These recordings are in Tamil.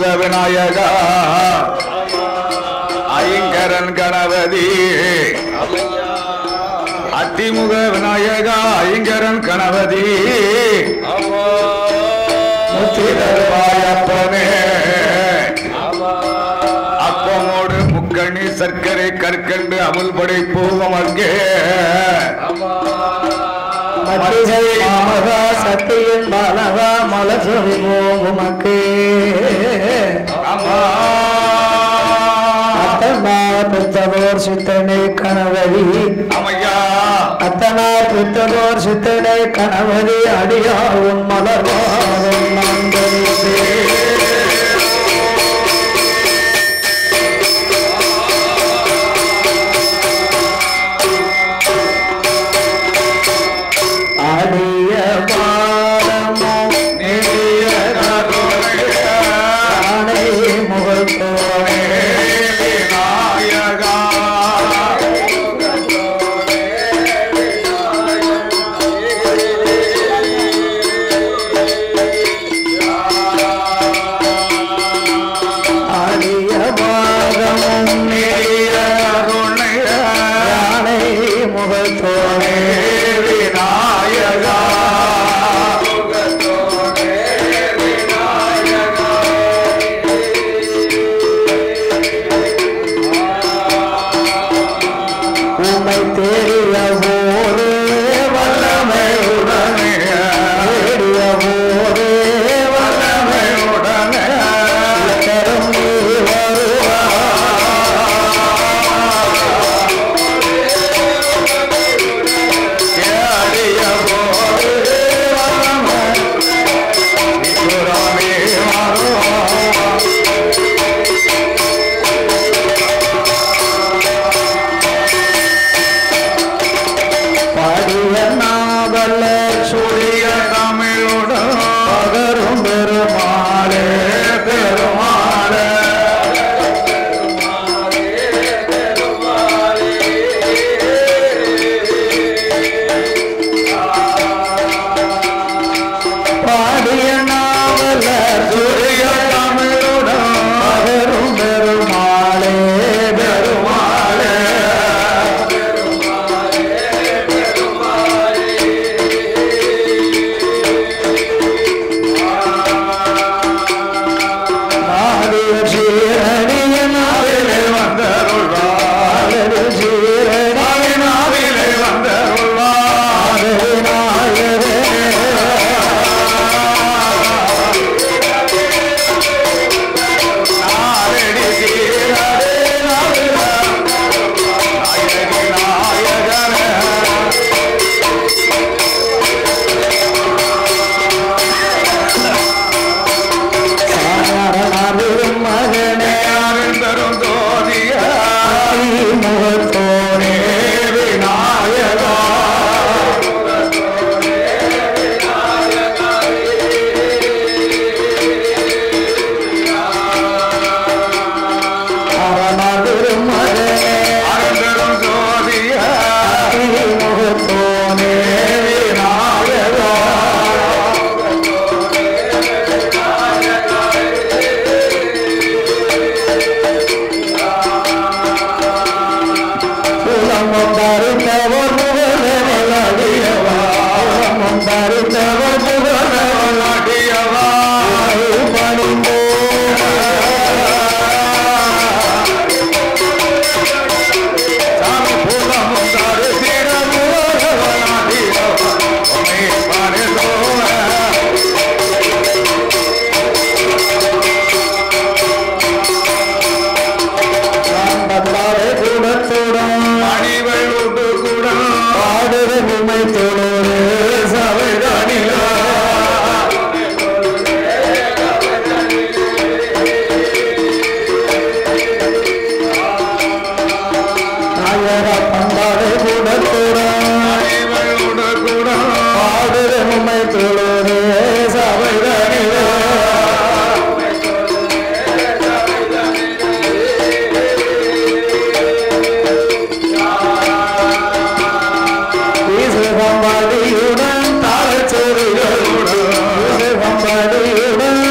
அத்திமுக விநாயகா ஐங்கரன் கணபதி அத்திமுக விநாயகா ஐங்கரன் கணபதி முத்திரவாயப்பனே அப்பமோடு முக்கணி சர்க்கரை கற்கண்டு அமுல் படைப்போம் அங்கே சத்தியின் பாலகா மலசொலி உமக்கு அத்தனார் பெற்றதோர் சித்தனை கணவதி அம்மையா அத்தனார் பெற்றதோர் சித்தனை கணவதி அடியாவும் மலர்வாரும் நன்றி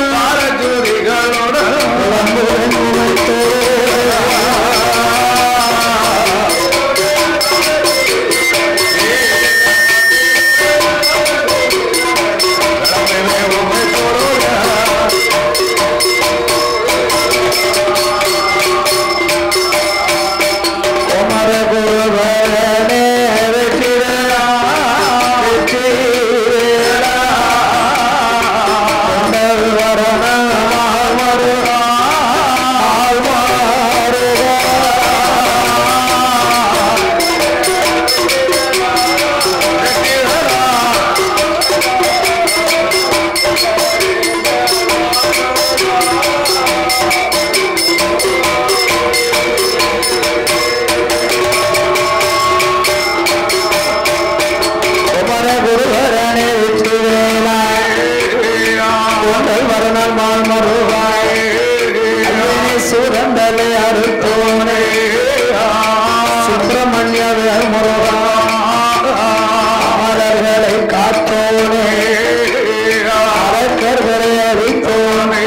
தாரச்சோரிகளுடன் காத்தோனே அரக்கர்களை அழித்தோனே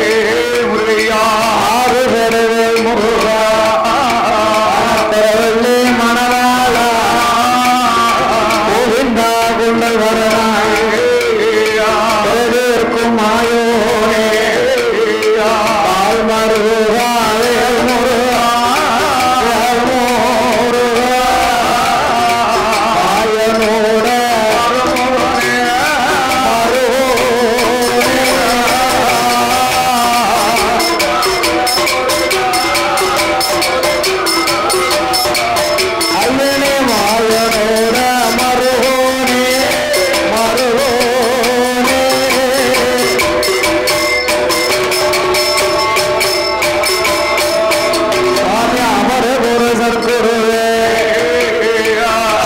ஆறு பெறவே முருகா பெறவில்லை மணவாளா கோவிந்தா குண்டல் வரனாய் பெறவேற்கும் மாயோனே ஆழ்மருகா முருகா ஆயனோட ஐயனே மாயனோட மருகோனே மருகோனே சுவாமி அமரகுரு சற்குருவே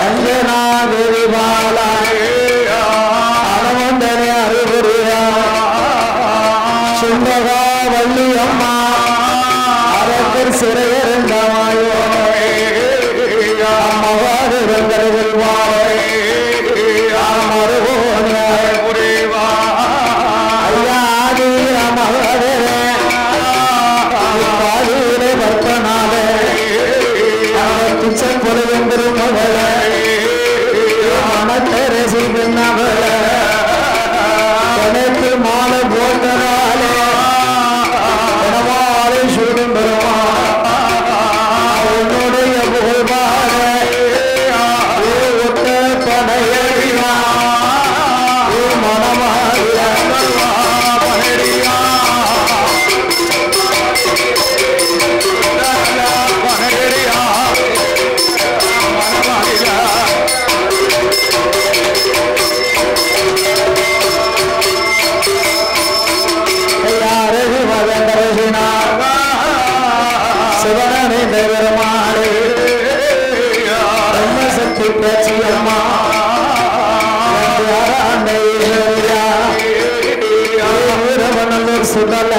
அஞ்சனாதேவி பாலா அனுமந்தனே அறிகுறியா சுந்தகா வள்ளி அம்மா அரக்கர் சிறையருந்தமாயோ அம்மவாறு வெங்கர்கள் வாழை மருகோனே ஐயா ஆதி அமரே பாதியிலே வர்த்தனாலே பிச்சை பொழுதென்றும் மகளே மனத்தரசி பின்னவளே எனக்கு மாலை போட்டனாலே உணவாலை சூடும் பெருமா உன்னுடைய புகழ்பாடே ஒட்ட படையடியா மனமாறிய படையடியா சிவனே பெருமாளே பிரம்மசக்தி பேச்சியம்மா வீரவனூர் சுடல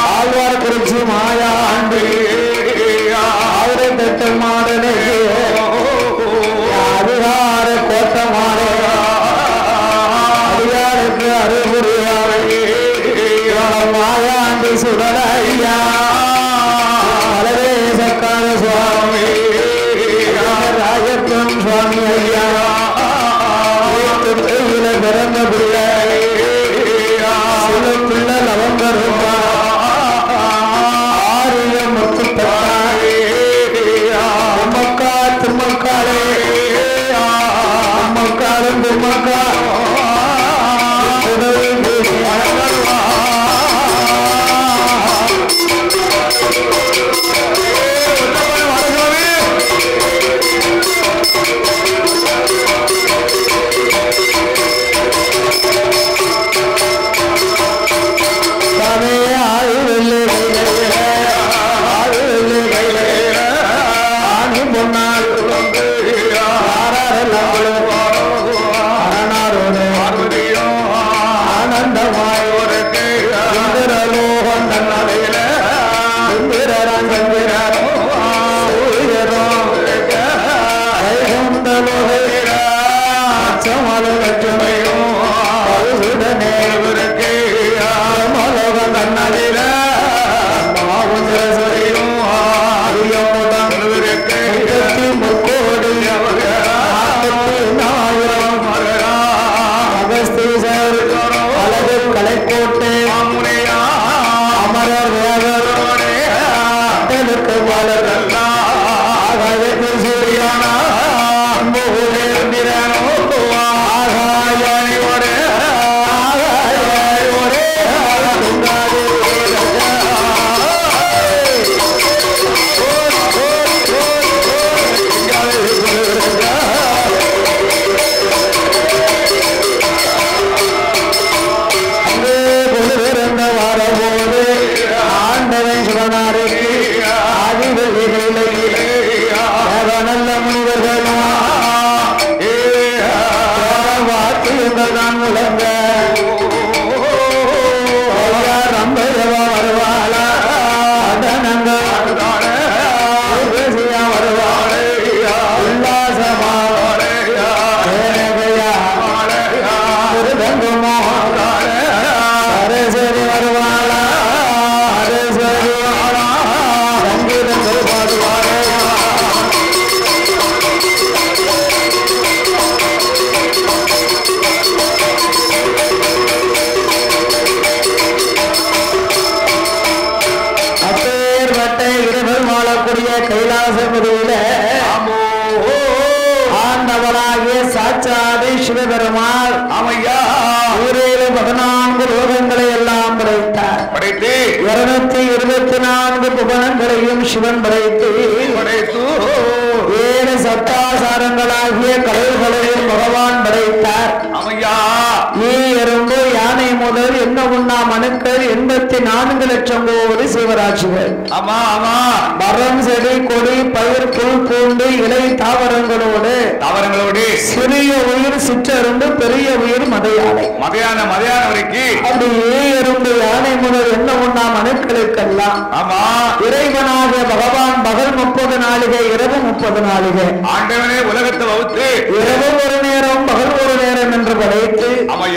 ஆழ்வார் குறிச்சி மாயாண்டி அவரை தட்டு மாடனே அதிகார கோட்டமானே அதிகாருக்கு அறிகுறியாவை மாயாண்டி சுடலையா மலரேசக்கார சுவாமி ராஜப்பன் சுவாமி ஐயா துறையில பிறந்த பிள்ளை சில பிள்ளை லவங்கருப்பா ஆரிய முத்துப்பட்டாயே அம்மக்கா தும்மக்காளே அம்மக்காலும் தும்மக்கா உல்லாசமா ராதை சிவபெருமாள் ஆமையா 14 லோகங்களை எல்லாம் படைத்தார். படைத்து 224 புவனங்களையும் சிவன் படைத்து 7 சப்தாசாரங்களாகிய கடல்களையும் பகவான் படைத்தார். ஆமையா எறும்பு யானை முதல் என்ன உண்ணா மனுக்கள் 84 லட்சம் கோடி சிவராட்சிகள். ஆமா ஆமா மரம் செடி கொடி பயிர் புல் பூண்டு இலை தாவரங்களோடு சிறிய உயிர் சிற்றெரும்பு பெரிய உயிர் மதையானை வரைக்கும் அப்படி எறும்பு யானை முதல் என்ன உண்ணா மனுக்களுக்கெல்லாம் ஆமா இறைவனாக பகவான் பகல் 30 நாளிகை இரவு 30 நாளிகை ஆண்டவனே உலகத்தை வகுத்து இரவு ஒரு நேரம் பகல் ஒரு நேரம் என்று படைத்து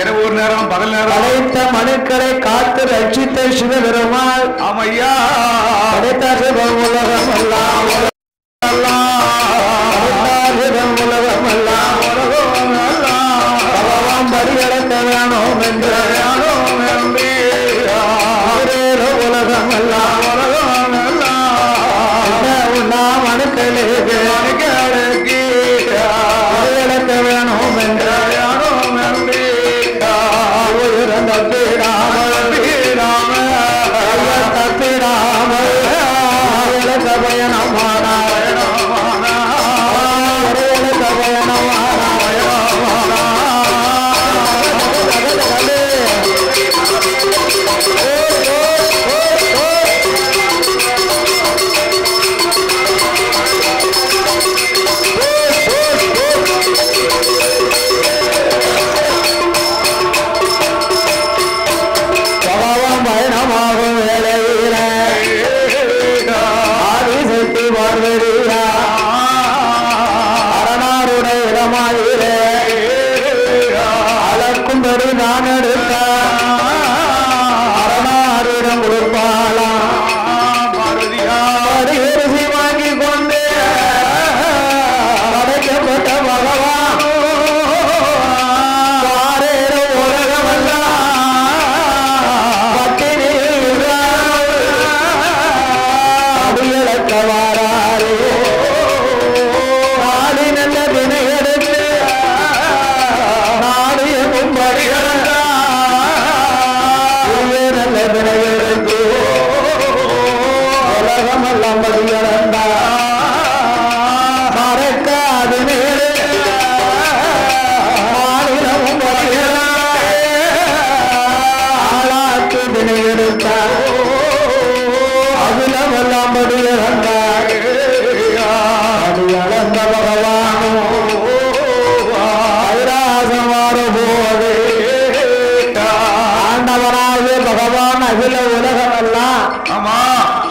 இரவு ஒரு நேரம் பகல் நேரம் படைத்த மனுக்களை காத்து ரட்சித்த சிவபெருமாள் ஆமையா படைத்த உலகம் எல்லாம் பகவான் படியடக்க வேணும் என்று உலகம் எல்லாம் மனுக்களுக்கு படியடக்க வேணும் என்று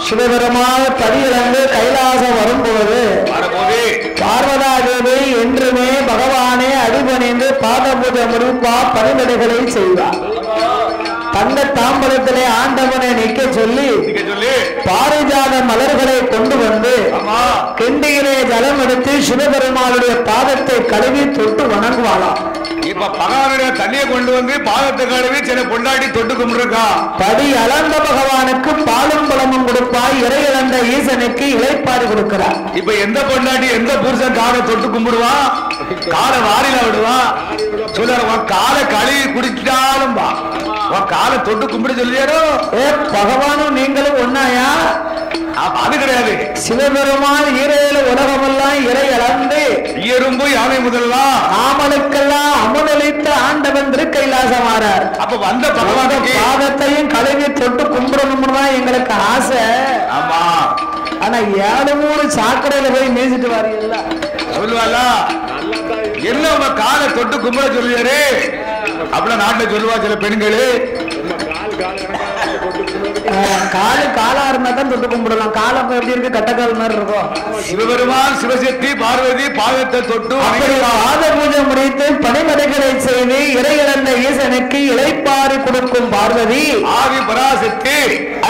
சிவபெருமாள் படியிலிருந்து கைலாசம் வரும்போது பார்வதாதேவி என்றுமே பகவானே அடிபணிந்து பாத பூஜை முடிப்பா பரிந்துரைகளை செய்வார். தங்க தாம்பரத்திலே ஆண்டவனை நிற்க சொல்லி பாரிஜாத மலர்களை கொண்டு வந்து கிண்டியிலே ஜலம் எடுத்து சிவபெருமானுடைய பாதத்தை கழுவி தொட்டு வணங்குவாளாம். இப்ப பகவானுடைய தண்ணியை கொண்டு வந்து பாதத்தை கழுவி சில பொண்டாட்டி தொட்டு கும்பிட்டுருக்கா. படி அளந்த பகவானுக்கு பாலும் பழமும் கொடுப்பாய், இறை இழந்த ஈசனுக்கு இலைப்பாடு கொடுக்கிறார். இப்ப எந்த பொண்டாட்டி எந்த புருஷன் காலை தொட்டு கும்பிடுவா, காலை வாரில விடுவா, சொல்ல காலை கழுவி குடிச்சாலும் காலை தொட்டு கும்பிடு சொல்லியாரோ. பகவானும் நீங்களும் ஒன்னாயா? அது கிடையாது. சிவபெருமான் ஈரையில உலகமெல்லாம் இறை இழந்து எறும்பு யானை முதல்லாம் ஆமலுக்கெல்லாம் அமுதளித்த ஆண்டவன் திருக்கைலாசமாறார். அப்ப வந்த பகவான் பாதத்தையும் கழுவி தொட்டு கும்பிடணும்னு தான் எங்களுக்கு ஆசை. ஆமா, ஆனா 7 சாக்கடையில போய் மேய்ச்சிட்டு வாரீங்களா சொல்லுவாள என்ன உங்க காலை தொட்டு கும்பிட சொல்லியாரு அப்படின்னா நாட்டுல சொல்லுவா சில பெண்கள். காலு காலா இருந்தா தான் தொட்டு கும்பிடலாம். காலம் எப்படி இருக்கு, கட்டக்கால் மாதிரி இருக்கும். சிவபெருமான் சிவசக்தி பார்வதி பாதத்தை தொட்டு பாத பூஜை முடித்து பணிமடைகளை செய்து இறை இழந்த ஈசனுக்கு இலைப்பாரி கொடுக்கும் பார்வதி ஆதி பராசக்தி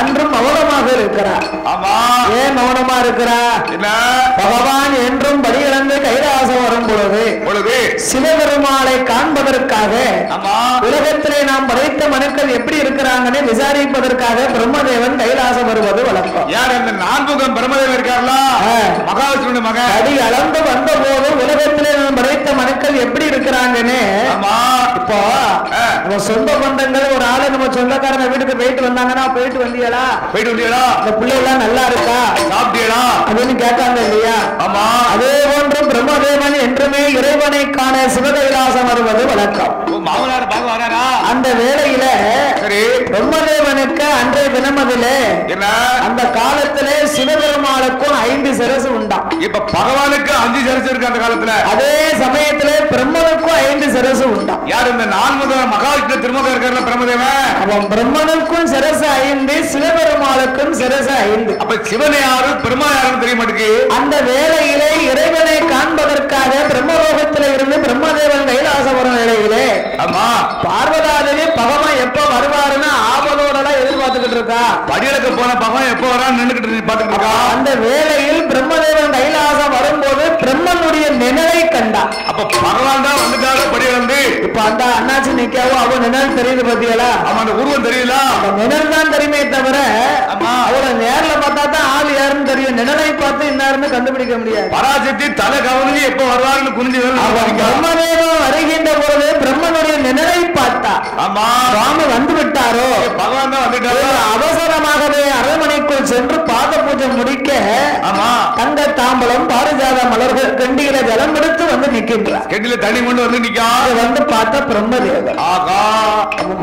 அன்றும் மௌனமாக இருக்கிறார். ஆமா, ஏன் மௌனமா இருக்கிறார்? என்ன, பகவான் என்றும் படி இழந்து கைலாசம் வரும்போது பொழுது சிவபெருமாளை காண்பதற்காக உலகத்திலே நாம் படைத்த மனுக்கள் எப்படி இருக்கிறாங்கன்னு விசாரிப்பதற்காக பிரம்மதேவன் கைலாசம் வருவது வழக்கம். யார் அந்த நான்முகம் பிரம்மதேவன் இருக்கார்களா? மகாவிஷ்ணு மகன். அடி அளந்து வந்த போது உலகத்திலே நாம் படைத்த மனுக்கள் எப்படி இருக்கிறாங்கன்னு இப்போ நம்ம சொந்த பந்தங்கள் ஒரு ஆளு நம்ம சொந்தக்காரங்க வீட்டுக்கு போயிட்டு வந்தாங்கன்னா போயிட்டு வந்தீங்களா இந்த பிள்ளை எல்லாம் நல்லா இருக்கா சாப்பிட்டீங்களா அப்படின்னு கேட்காங்க இல்லையா? ஆமா. அதே போன்று பிரம்மதேவன் என்றுமே இறைவனை காண சிவகைலாசம் வருவது வழக்கம். அந்த வேளையில பிரம்மதேவனுக்கு அன்றைய தினமதிலே அந்த காலத்திலே சிவபெருமானுக்கும் 5 சிரசு உண்டாம். இப்ப பகவானுக்கு 5 சிரசு இருக்கு அந்த காலத்துல. அதே சமயத்திலே பிரம்மனுக்கும் 5 சிரசு உண்டாம். யார் இந்த நான்முக மகாவிஷ்ணு திருமுக இருக்கிற பிரம்மதேவன்? அவன் பிரம்மனுக்கும் சிரசு 5, சிவபெருமானுக்கும் சிரசு 5. அப்ப சிவனை யாரு பிரம்மா யாருன்னு தெரிய மாட்டேங்குது. அந்த வேளையிலே இறைவனை காண்பதற்காக பிரம்மலோகத்திலே இருந்து பிரம்மதேவன் கைலாசம் வரும் வேளையிலே ஆமா பார்வதாதேவி பகவான் எப்ப வருவாருன்னு ஆவலோட எதிர்பார்த்துக்கிட்டு இருக்கா. படியலுக்கு போன பகவான் எப்ப வரான்னு நின்னுக்கிட்டு பார்த்துட்டு இருக்கா. அந்த வேளையில் பிரம்மதேவன் கைலாசம் வரும்போது பிரம்மனுடைய நிழலை கண்டா. அப்ப பகவான் தான் வந்துட்டாரு படி வந்து. இப்ப அந்த அண்ணாச்சி நிக்காவோ அவ நிழல் தெரியுது பாத்தீங்களா? அவன் அந்த உருவம் தெரியல, அந்த நிழல் தான் தெரியுமே தவிர அவரை நேர்ல பார்த்தா தான் ஆள் யாருன்னு தெரியும். நிழலை பார்த்து இன்னாருன்னு கண்டுபிடிக்க முடியாது. பராசக்தி தலை கவனிச்சு எப்ப வருவாருன்னு குனிஞ்சு பிரம்மதேவன் வருகின்ற பொழுது பிரம்மனுடைய நிழலை பார்த்தா. ஆமா சுவாமி வந்து விட்டாரோ, பகவான் தான் வந்துட்டாரோ. அவசரமாகவே அரண்மனைக்குள் சென்று பாத பூஜை முடிக்க ஆமா தங்க தாம்பலம் பாரிஜாத மலர்கள் கண்டியில ஜலம் எடுத்து வந்து நிற்கின்றார். கெண்டில தண்ணி கொண்டு வந்து நிக்கா. வந்து பார்த்தா பிரம்மதேவன். ஆகா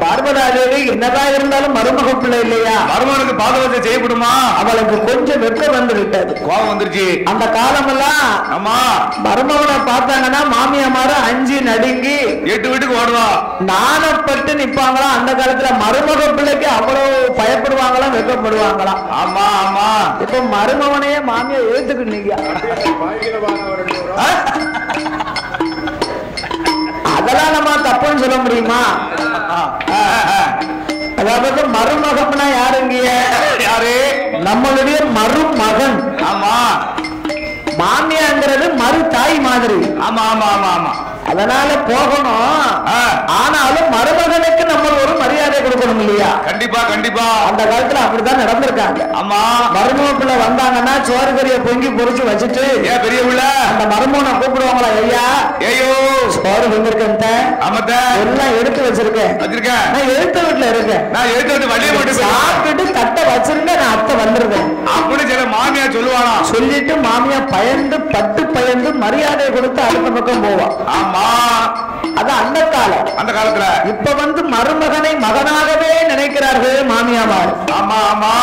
பார்வதாதேவி என்னதான் இருந்தாலும் மருமக பிள்ளை இல்லையா? மருமகனுக்கு பாத பூஜை செய்யப்படுமா? அவளுக்கு கொஞ்சம் வெட்கம் வந்து விட்டது, கோபம் வந்துருச்சு. அந்த காலம் எல்லாம் ஆமா மருமகனை பார்த்தாங்கன்னா மாமியாமார 5 நடுங்கி 8 வீட்டுக்கு ஓடுவா, நாணப்பட்டு நிப்பாங்களாம். அந்த காலத்துல மருமக பிள்ளைக்கு அவ்வளவு பயப்படுவாங்களாம், வெட்கப்படுவாங்களாம். ஆமா ஆமா. இப்ப மருமகனையே மாமியா எழுத்துக்கிட்டு நிக்க அதெல்லாம் நம்ம தப்புன்னு சொல்ல முடியுமா? அதாவது மருமகம்னா யாருங்க? யாரு? நம்மளுடைய மருமகன். ஆமா மாமியாங்கிறது மறு தாய் மாதிரி. ஆமா ஆமா ஆமா ஆமா. அதனால போகணும், ஆனாலும் மருமகனுக்கு நம்ம ஒரு மரியாதை கொடுக்கணும் இல்லையா? கண்டிப்பா கண்டிப்பா. அந்த காலத்துல அப்படிதான் நடந்திருக்காங்க. ஆமா மருமக பிள்ளை வந்தாங்கன்னா சோறு கறிய பொங்கி பொறிச்சு வச்சுட்டு ஏன் பெரிய பிள்ளை அந்த மருமகனை கூப்பிடுவாங்களா? ஐயா ஐயோ சோறு வந்திருக்கேன், எல்லாம் எடுத்து வச்சிருக்கேன். நான் எழுத்த வீட்டுல இருக்கேன், நான் எழுத்த விட்டு வழியை போட்டு சாப்பிட்டுட்டு தட்டை வச்சிருங்க, நான் அத்தை வந்துருவேன் அப்படின்னு சில மாமியா சொல்லுவானா? சொல்லிட்டு மாமியா பயந்து பயந்து மரியாதை கொடுத்து அடுத்த பக்கம் போவான். ஆமா அது அந்த காலம். அந்த காலத்துல இப்ப வந்து மருமகனை மகனாகவே நினைக்கிறார்கள் மாமியாமார். ஆமா ஆமா.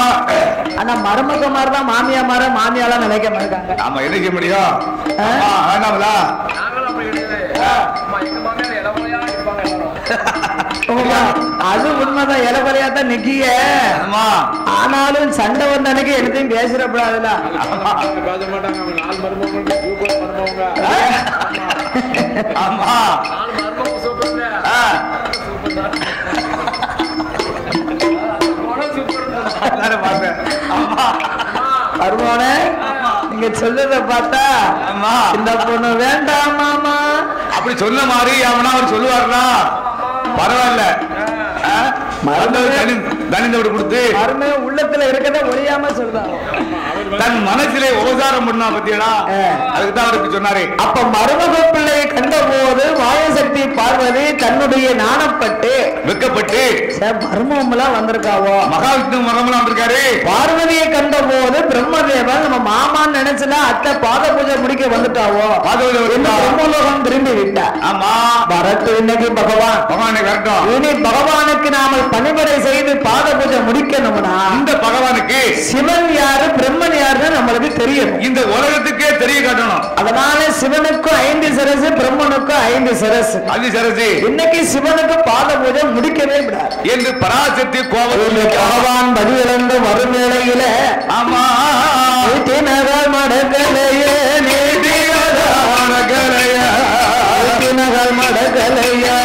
ஆனா மருமகமார் தான் மாமியாமார மாமியாலாம் நினைக்க மாட்டாங்க. ஆமா என்ன செய்ய முடியும்? வேண்டாம்ல அது உண்மைதான், இலவரையா தான் நிக்கிய. ஆனாலும் சண்டை வந்த அன்னைக்கு எதுவும் பேசுறப்படாதுல. ஆமா வருமான நீங்க சொல்றத பார்த்தா இந்த பொண்ணு வேண்டாம் மாமா அப்படி சொன்ன மாதிரி அவனா அவர் சொல்லுவாருனா பரவாயில்ல. தனிந்தோடு கொடுத்து மருமே உள்ளத்துல இருக்கத ஒழியாம சொல்றாங்க. தன் மனசிலே உபசாரம் பண்ணா பத்தியடா, அதுக்குதான் அவருக்கு சொன்னாரு. அப்ப மருமக பிள்ளையை கண்ட போது மாயசக்தி பார்வதி தன்னுடைய நாணப்பட்டு வெக்கப்பட்டு மர்மம் எல்லாம் வந்திருக்காவோ, மகாவிஷ்ணு மர்மம் வந்திருக்காரு. பார்வதியை கண்ட போது பிரம்மதேவன் நம்ம மாமான்னு நினைச்சுல அத்தை பாத பூஜை முடிக்க வந்துட்டாவோ, பிரம்மலோகம் திரும்பி விட்டா. ஆமா வரட்டு இன்னைக்கு பகவான் வரட்டும். இனி பகவானுக்கு நாம பணிபடை செய்து பாத பூஜை முடிக்கணும்னா இந்த பகவானுக்கு சிவன் யாரு பிரம்மன் யாருன்னு நம்மளுக்கு தெரியும். இந்த உலகத்துக்கே தெரிய காட்டணும். அதனால சிவனுக்கும் 5 சிரசு, பிரம்மனுக்கும் 5 சிரசு. 5 சிரசு. இன்னைக்கு சிவனுக்கு பாத பூஜை முடிக்கவே விடாது என்று பராசக்தி கோபம் பகவான் பதிலிழந்து வரும் வேளையில ஆமா நகர் மடக்கலையே மடக்கலையா நகர் மடக்கலையா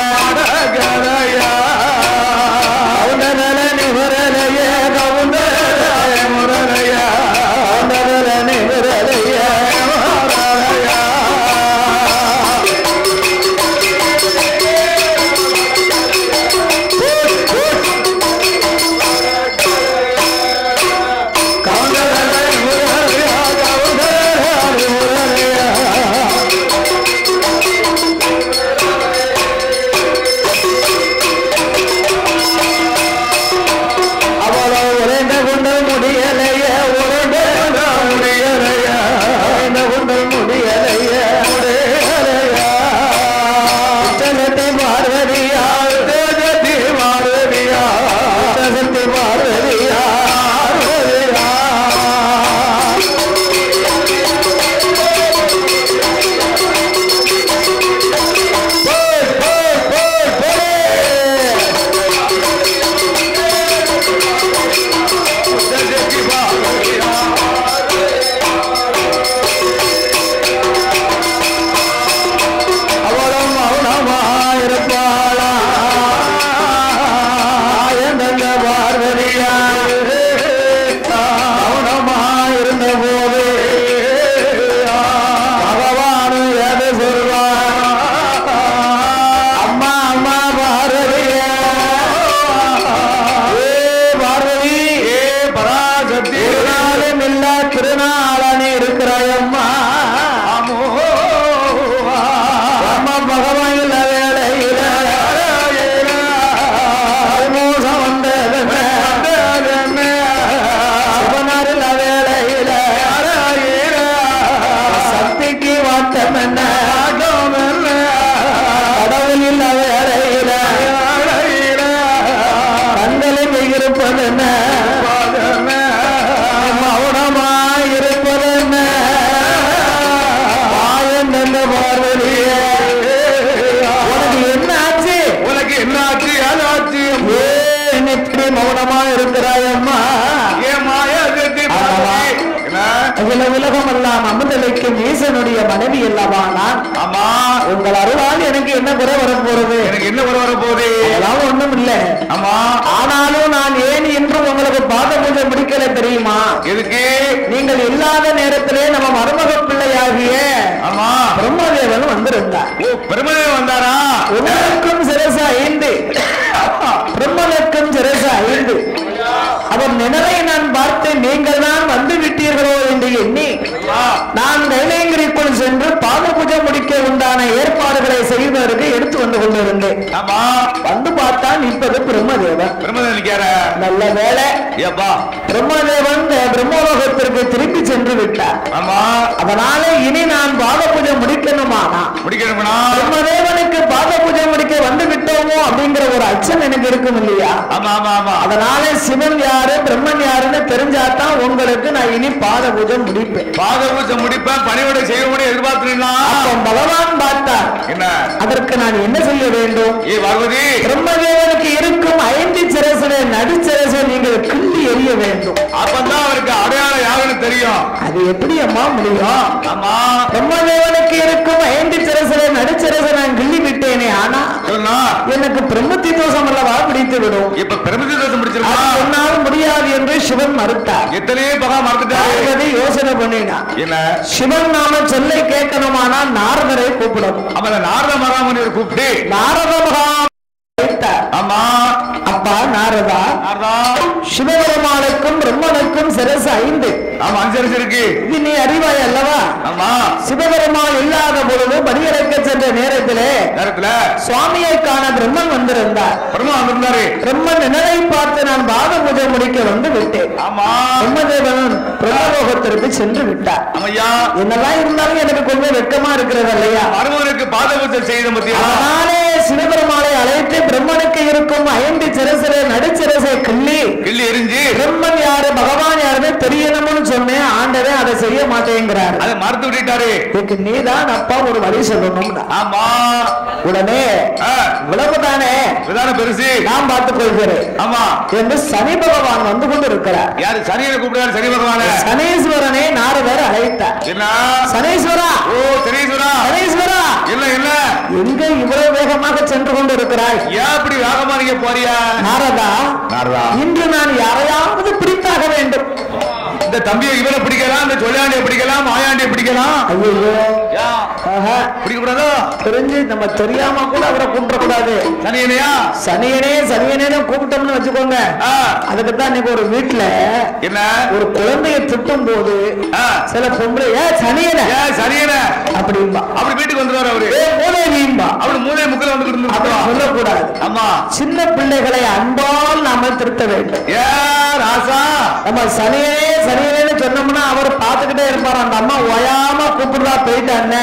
வைக்கும் ஈசனுடைய மனைவி அல்லவா நான். ஆமா, உங்கள் அருளால் எனக்கு என்ன குறை வரப்போறது? எனக்கு என்ன குறை வரப்போகுது? அதெல்லாம் ஒண்ணும் இல்ல. ஆமா, ஆனாலும் நான் ஏன் இன்றும் உங்களுக்கு பாத பூஜை முடிக்கல தெரியுமா? எதுக்கு? நீங்கள் இல்லாத நேரத்திலே நம்ம மருமக பிள்ளையாகிய ஆமா பிரம்மதேவன் வந்திருந்தார். ஓ, பிரம்மதேவன் வந்தாரா? உங்களுக்கும் சிரசு 5, பிரம்மனுக்கும் சிரசு 5. அவர் நிழலை நான் பார்த்து நீங்கள் தான் வந்து விட்டீர்களோ என்று எண்ணி நான் கைலேங்கிரிக்குள் சென்று பாத பூஜை முடிக்க உண்டான ஏற்பாடுகளை செய்வதற்கு எடுத்து வந்து கொண்டிருந்தேன். ஆமா, வந்து பார்த்தா நிற்பது பிரம்மதேவன். பிரம்மதேவன் நிக்கார. நல்ல வேலை, ஏப்பா பிரம்மதேவன் பிரம்மலோகத்திற்கு திரும்பி சென்று விட்டார். ஆமா, அதனால இனி நான் பாத பூஜை முடிக்கணுமானா முடிக்கணும்னா பிரம்மதேவனுக்கு பாத பூஜை முடிக்க வந்து விட்டோமோ அப்படிங்கிற ஒரு அச்சம் எனக்கு இருக்கும் இல்லையா? ஆமா ஆமா ஆமா. அதனால சிவன் யாரு பிரம்மன் யாருன்னு தெரிஞ்சாதான் உங்களுக்கு நான் இனி பாத பூஜை முடிப்பேன். பாத பூஜை முடிப்பேன், பணிவிடை செய்ய முடியும் எதிர்பார்த்தீங்களா? பகவான் பார்த்தார். என்ன? அதற்கு நான் என்ன செய்ய வேண்டும்? ஏ பார்வதி, பிரம்மதேவனுக்கு இருக்கும் 5 சிரசுல நடுச்சிரசை நீங்கள் கிள்ளி எறிய வேண்டும். அப்பதான் அவருக்கு அடையாளம் யாருன்னு தெரியும். அது எப்படி அம்மா முடியும்? ஆமா, பிரம்மதேவனுக்கு இருக்கும் 5 சிரசுல நடுச்சிரசை நான் கிள்ளி விட்டேனே, ஆனா எனக்கு பிரம்மத்தி தோஷம் அல்லவா பிடித்து விடும். இப்ப பிரம்மத்தி தோஷம் பிடிச்சிருக்கா? என்னால் முடியாது என்று சிவன் மறுத்தார். எத்தனையோ பகா மறுத்துட்டாரு. யோசனை பண்ணினா என்ன? சிவன் நாம சொல்லை கேட்கணுமானால் நாரதரை கூப்பிடணும். அவன் நாரத மகாமுனியை கூப்பிட்டு நாரத மகா ஆமா அப்பா நாரதா, சிவபெருமானுக்கும் பிரம்மனுக்கும் சிரசு 5. ஆமா, அஞ்சரிசி இருக்கு. இது நீ அறிவாய் அல்லவா? ஆமா, சிவபெருமான் இல்லாத பொழுது படியறைக்க சென்ற நேரத்திலே சுவாமியை காண பிரம்மன் வந்திருந்தார். பிரம்மன் வந்திருந்தாரு. பிரம்மன் நிழலை பார்த்து நான் பாத பூஜை முடிக்க வந்து விட்டேன். ஆமா, பிரம்மதேவன் பிரம்மலோகத்திற்கு சென்று விட்டார். ஐயா, என்னெல்லாம் இருந்தாலும் எனக்கு கொஞ்சம் வெட்கமா இருக்கிறது இல்லையா? மருமகனுக்கு பாத பூஜை செய்த பத்தியா? அதனாலே சிவபெருமானை அழைத்து பிரம்மனுக்கு இருக்கும் 5 சிரசிலே நடுச்சிரசை கிள்ளி எரிஞ்சு பிரம்மன் யாரு பகவான் யாருன்னு தெரியணும்னு சொன்னேன். ஆண்டவன் அதை செய்ய மாட்டேங்கிறார். அதை மறுத்து விட்டாரு. இதுக்கு நீதான் அப்பா ஒரு வழி சொல்லணும். ஆமா, உடனே விளக்குதானே விதான பெருசு நான் பார்த்துக் கொள்கிறேன். ஆமா, என்று சனி பகவான் வந்து கொண்டு இருக்கிறார். யாரு? சனியை கூப்பிடுறாரு. சனி பகவான சனீஸ்வரனை நாரதர் அழைத்தார். என்ன? சனீஸ்வரா, ஓ சனீஸ்வரா, சனீஸ்வரா, என்ன என்ன எங்க இவ்வளவு வேகமாக சென்று கொண்டு இருக்கிறாய்? ஏன் அப்படி வேகமா நீங்க போறியா? நாரதா, நாரதா, இன்று நான் யாரையாவது பிடித்தாக வேண்டும். இந்த தம்பியை இவரை பிடிக்கலாம், இந்த சொல்லாண்டியை பிடிக்கலாம், மாயாண்டியை பிடிக்கலாம். ஐயோ, பிடிக்க கூடாதோ? தெரிஞ்சு நம்ம தெரியாம கூட அவரை கூப்பிட கூடாது. சனியனையா? சனியனே சனியனே கூப்பிட்டோம்னு வச்சுக்கோங்க. அதுக்குத்தான் இன்னைக்கு ஒரு வீட்டுல என்ன ஒரு குழந்தைய திட்டும் போது சில பொம்பளை சனியனை சனியனை அப்படின்பா. அப்படி வீட்டுக்கு வந்துருவாரு அவரு. மூளைவீம்பா. அவரு மூளை முக்கில வந்து சொல்லக்கூடாது. ஆமா, சின்ன பிள்ளைகளை அன்பால் நாம திருத்த வேண்டும். ராசா, நம்ம சனியனே சனியனே சொன்னோம்னா அவர் பார்த்துக்கிட்டே இருப்பார். அந்த அம்மா ஓயாம கூப்பிடுறா போயிட்டான்னு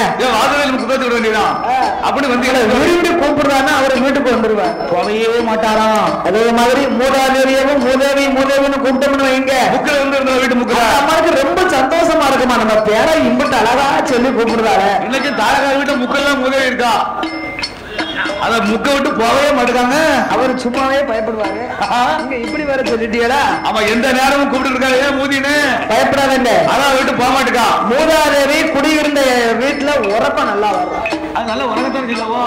அப்படி வந்து விரும்பி கூப்பிடுறான்னா அவர் வீட்டுக்கு வந்துருவார். போகவே மாட்டாராம். அதே மாதிரி மூதாதேவியவும் மூதேவி மூதேவின்னு கூப்பிட்டோம்னு வைங்க, புக்கில் வந்து வீட்டு முக்கிற அம்மாவுக்கு ரொம்ப சந்தோஷமா இருக்குமா. நம்ம பேரை இம்பிட்டு அழகா சொல்லி கூப்பிடுறாரு. இன்னைக்கு தாரகா வீட்டு முக்கெல்லாம் மூதேவி இருக்கா, அத முக்க விட்டு போகவே மாட்டாங்க. அவர் சும்மாவே பயப்படுவாரு. இப்படி வேற சொல்லிட்டீங்களா? ஆமா, எந்த நேரமும் கூப்பிட்டு இருக்காரு. ஏன் மூதின்னு பயப்படாதீங்க. அதான் விட்டு போக மாட்டேக்கா. மூதாதேவி குடியிருந்த வீட்டுல உரப்ப நல்லா வரும். அது நல்ல உரகத்தான் சொல்லவோ.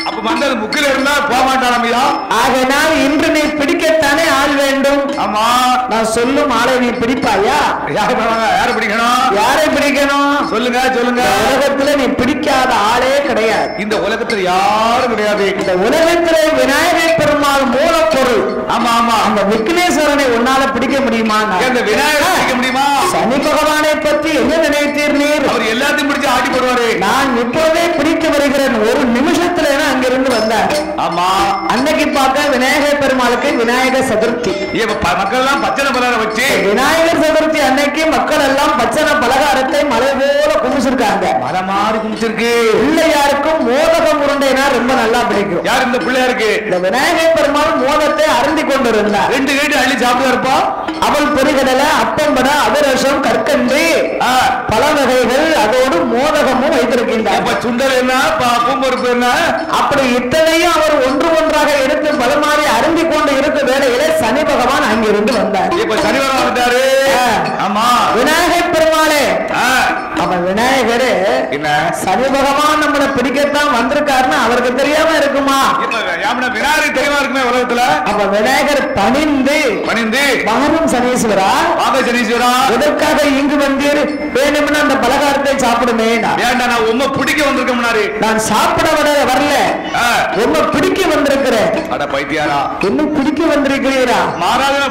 அப்ப மண்டல முக்கில இருந்தா போக மாட்டானா? ஆகையினால் இன்று நீ பிடிக்கத்தானே ஆள் வேண்டும். ஆமா, நான் சொல்லும் ஆளை நீ பிடிப்பாயா? யாரை பிடிக்கணும்? யாரை பிடிக்கணும் சொல்லுங்க சொல்லுங்க. உலகத்துல நீ பிடிக்காத ஆளே கிடையாது. இந்த உலகத்துல யாரும் கிடையாது. இந்த உலகத்துல விநாயகர் பெருமாள் மூலப்பொருள். ஆமா ஆமா, அந்த விக்னேஸ்வரனை உன்னால பிடிக்க முடியுமா? இந்த விநாயகர் பிடிக்க முடியுமா? சனி பகவானை பத்தி என்ன நினைத்தீர் நீர்? அவர் எல்லாத்தையும் பிடிச்சு ஆட்டி போடுவாரு. நான் இப்போதே பிடித்து வருகிறேன். ஒரு நிமிஷத்துல அங்கிருந்து வந்தார். ஆமா, அன்னைக்கு பார்க்க விநாயகர் பெருமாளுக்கு விநாயகர் சதுர்த்தி. மக்கள் எல்லாம் பச்சனை பலகாரம் வச்சு விநாயகர் சதுர்த்தி அன்னைக்கு மக்கள் எல்லாம் பச்சனை பலகாரத்தை மலை போல குமிச்சிருக்காங்க. மலை மாறி குமிச்சிருக்கு. பிள்ளையாருக்கும் மோதகம் உருண்டைனா ரொம்ப நல்லா பிடிக்கும். யார் இந்த பிள்ளையாருக்கு? இந்த விநாயகர் பெருமாள் மோதத்தை அருந்தி கொண்டிருந்தார். 2 கேட்டு அள்ளி சாப்பிட்டு இருப்போம். அவள் பொறிகடலை, அப்பம்பட, அதிரசம், கற்கண்டு, பல வகைகள், அதோடு மோதகமும் வைத்திருக்கின்றார். சுண்டல் என்ன, பூம்பருப்பு என்ன, அப்படி இத்தனையும் அவர் ஒன்று ஒன்றாக எடுத்து பலமாறி அருந்தி கொண்டு இருக்க வேலை வேளையில சனி பகவான் அங்கிருந்து வந்தார். இப்ப சனி பகவான் வந்துட்டாரு. ஆமா விநாயகர் பெருமாளே. அப்ப விநாயகரு என்ன சனி பகவான் நம்மளை பிடிக்கத்தான் வந்திருக்காருன்னு அவருக்கு தெரியாம இருக்குமா? விநாயகர் தெரியாம இருக்குமே உலகத்துல. அப்ப விநாயகர் பணிந்து மகனும் சனீஸ்வரா சனீஸ்வரா எதற்காக இங்கு வந்தீர்? வேணும்னா அந்த பலகாரத்தை சாப்பிடுமே. வேண்டாம், நான் உண்மை பிடிக்க வந்திருக்கேன். நான் சாப்பிட வரல, உண்மை பிடிக்க வந்திருக்கிறேன். அட பைத்தியாரா, இன்னும் பிடிக்க வந்திருக்கிறீரா?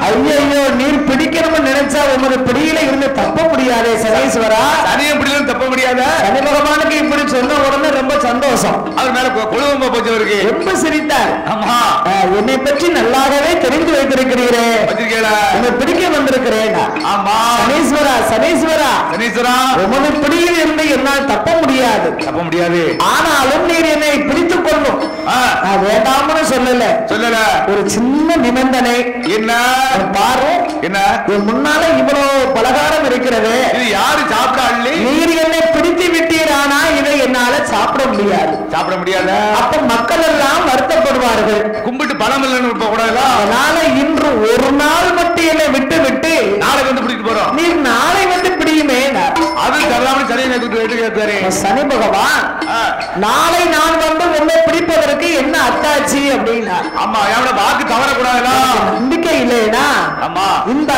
ஐயோ, நீர் பிடிக்கணும்னு நினைச்சா உமது பிடியில இருந்து தப்ப முடியாதே சனீஸ்வரா. சனியும் பிடிக்கும் தப்ப முடியாத. சனி பகவானுக்கு இப்படி சொன்ன உடனே ரொம்ப சந்தோஷம். அது மேல குழுவம்ப போச்சவருக்கு ரொம்ப சிரித்தார். ஆமா, என்னை பற்றி நல்லாகவே தெரிந்து வைத்திருக்கிறீரே, உன்னை பிடிக்க வந்திருக்கிறேன். ஆமா சனீஸ்வரா, சனீஸ்வரா, சனீஸ்வரா, உமது பிடியில் இருந்து என்னால் தப்ப முடியாது. ஆனாலும் நீர் என்னை பிடித்துக் கொள்ளும். வேண்டாம்னு சொல்லல. ஒரு சின்ன நிபந்தனை. என்ன பாரு, என்ன முன்னால இவ்வளவு பலகாரம் இருக்கிறது, இது யாரு சாப்பிட? நீர் என்னை பிடித்து விட்டீரானா இதை என்னால சாப்பிட முடியாது. அப்ப மக்கள் எல்லாம் வருத்தப்படுவார்கள். கும்பிட்டு பணம் இல்லைன்னு கூடாது. அதனால இன்று ஒரு நாள் மட்டும் என்னை விட்டு விட்டு நாளைக்கு வந்து பிடித்து போறோம். நீர் நாளை வந்து பிடியுமே. அது சனி பகவான் நாளை நான் வந்து உன்னை பிடிப்பதற்கு என்ன அத்தாட்சி அப்படின்னா, ஆமா வாக்கு தவறக்கூடாது. நம்பிக்கை இல்லையா? ஆமா, இந்த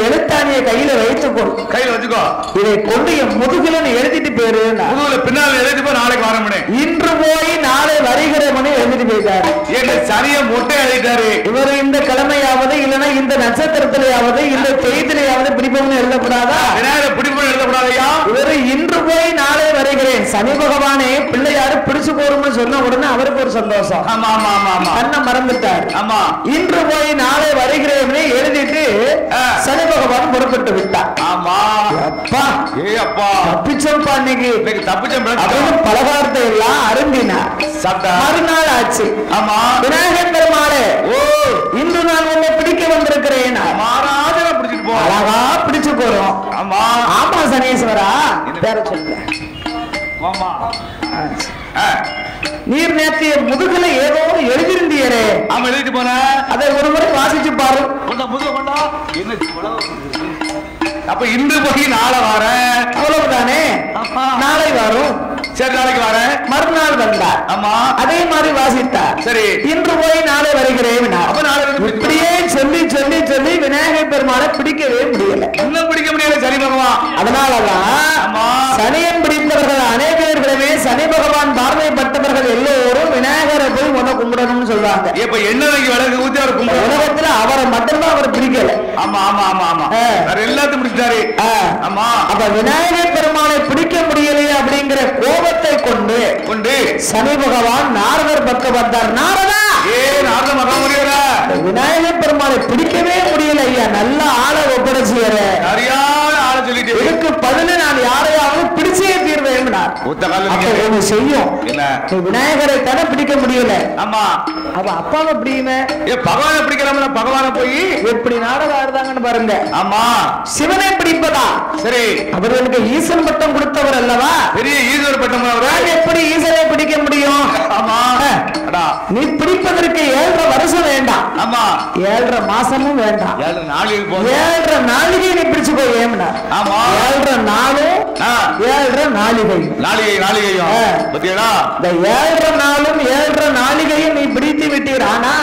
எழுத்தாணியை கையில வைத்துக்கோ, கையில வச்சுக்கோ. இதை கொண்டு என் முதுகுல எழுதிட்டு போயிரு. முதுகுல பின்னால் எழுதி போய் நாளைக்கு வரமுனே. இன்று போய் நாளை வருகிறவனே எழுதிட்டு போயிட்டாரு. என்ன சனிய மொட்டை எழுதிட்டாரு. இவர் இந்த கிழமையாவது இல்லைன்னா இந்த நட்சத்திரத்திலேயாவது இந்த தேதியிலேயாவது பிடிப்பவனு எழுதக்கூடாதா? பிடிப்பவனு எழுதக்கூடாதையா? இவர் இன்று போய் நாளை வருகிறேன். சனி பகவானே பிள்ளையாரு பிடிச்சு போறோம்னு சொன்ன உடனே அவருக்கு ஒரு சந்தோஷம். ஆமா ஆமா ஆமா, கண்ணை மறந்துட்டார். ஆமா, இன்று போய் நாளை வருகிறேன் எழுதிட்டு சனி பகவான் புறப்பட்டு விட்டார். ஆமா அப்பா, ஏ அப்பா தப்பிச்சோம்பா, இன்னைக்கு தப்பிச்சோம். பலகாரத்தை எல்லாம் அருந்தினார். மறுநாள் ஆச்சு. ஆமா, விநாயகர் பெருமாளே, ஓ இன்று நான் உன்னை பிடிக்க வந்திருக்கிறேன். மாறாத பிடிச்சிட்டு போ, அழகா பிடிச்சு போறோம். ஆமா ஆமா சனீஸ்வரா, பேர சொல்ல. நீர் நேற்றைய முதுகுல ஏதோ எழுதிருந்தீரே. ஆமா எழுதிட்டு போன, அதை ஒரு முறை வாசிச்சு பாரு. அப்ப இன்று போய் நாளை வர அவ்வளவுதானே. நாளை வரும், சரி நாளைக்கு வர. மறுநாள் வந்தார். ஆமா, அதே மாதிரி வாசித்தார். சரி, இன்று போய் நாளை வருகிறேன். அப்ப நாளை இப்படியே சொல்லி சொல்லி சொல்லி விநாயகர் பெருமாளை பிடிக்கவே முடியல. இன்னும் பிடிக்க முடியல சனி பகவான். அதனாலதான் சனியன் பிடித்தவர்கள் அனைவர்களுமே சனி பகவான் பார்வைப்பட்டவர்கள் எல்லோரும் விநாயகரை போய் உன கும்பிடணும்னு சொல்றாங்க. இப்ப என்ன விளக்கு ஊத்தி அவர் கும்பிட, உலகத்துல அவரை மட்டும்தான் அவர் பிடிக்கல. ஆமா ஆமா ஆமா ஆமா, எல்லாத்தையும் பிடிச்சாரு. ஆமா, அப்ப விநாயகர் பெருமாளை பிடிக்க முடியலையே அப்படிங்கிற கோபத்தை கொண்டு சனி பகவான் நாரதர் பக்கம் வந்தார். நாரதா, நாரத மகாமுனிவரா, விநாயகர் பெருமாளை பிடிக்கவே முடியல ஐயா, நல்ல ஆளை ஒப்படைச்சியற, சரியான ஆளை சொல்லிட்டு இதுக்கு பதில நான் யாரையாவது பிடிச்சே தீர்வேன். செய்யும் விநாயகரை தானே பிடிக்க முடியல. ஆமா, அவ அப்பாவை பிடிக்குமே, பகவானை பிடிக்கலாம்ல. பகவானை போய் எப்படி நாடகம் ஆடுதாங்கன்னு பாருங்க. ஆமா, சிவனை பிடிப்பதா? சரி, அவர்களுக்கு ஈசன் பட்டம் கொடுத்தவர் அல்லவா, பெரிய ஈஸ்வர் பட்டம். எப்படி ஈசனை பிடிக்க முடியும்? ஆமா, நீ பிடிப்பதற்கு 7.5 வருஷம் வேண்டாம். ஆமா, 7.5 மாசமும் வேண்டாம், 7.5 நாளிகை நீ பிடிச்சு போய். ஆமா, 7.5 நாளும் 7.5 நாளிகையும் 7.5 நாளும் 7.5 நாளிகையும் நீ பிடித்து விட்டீர். ஆனா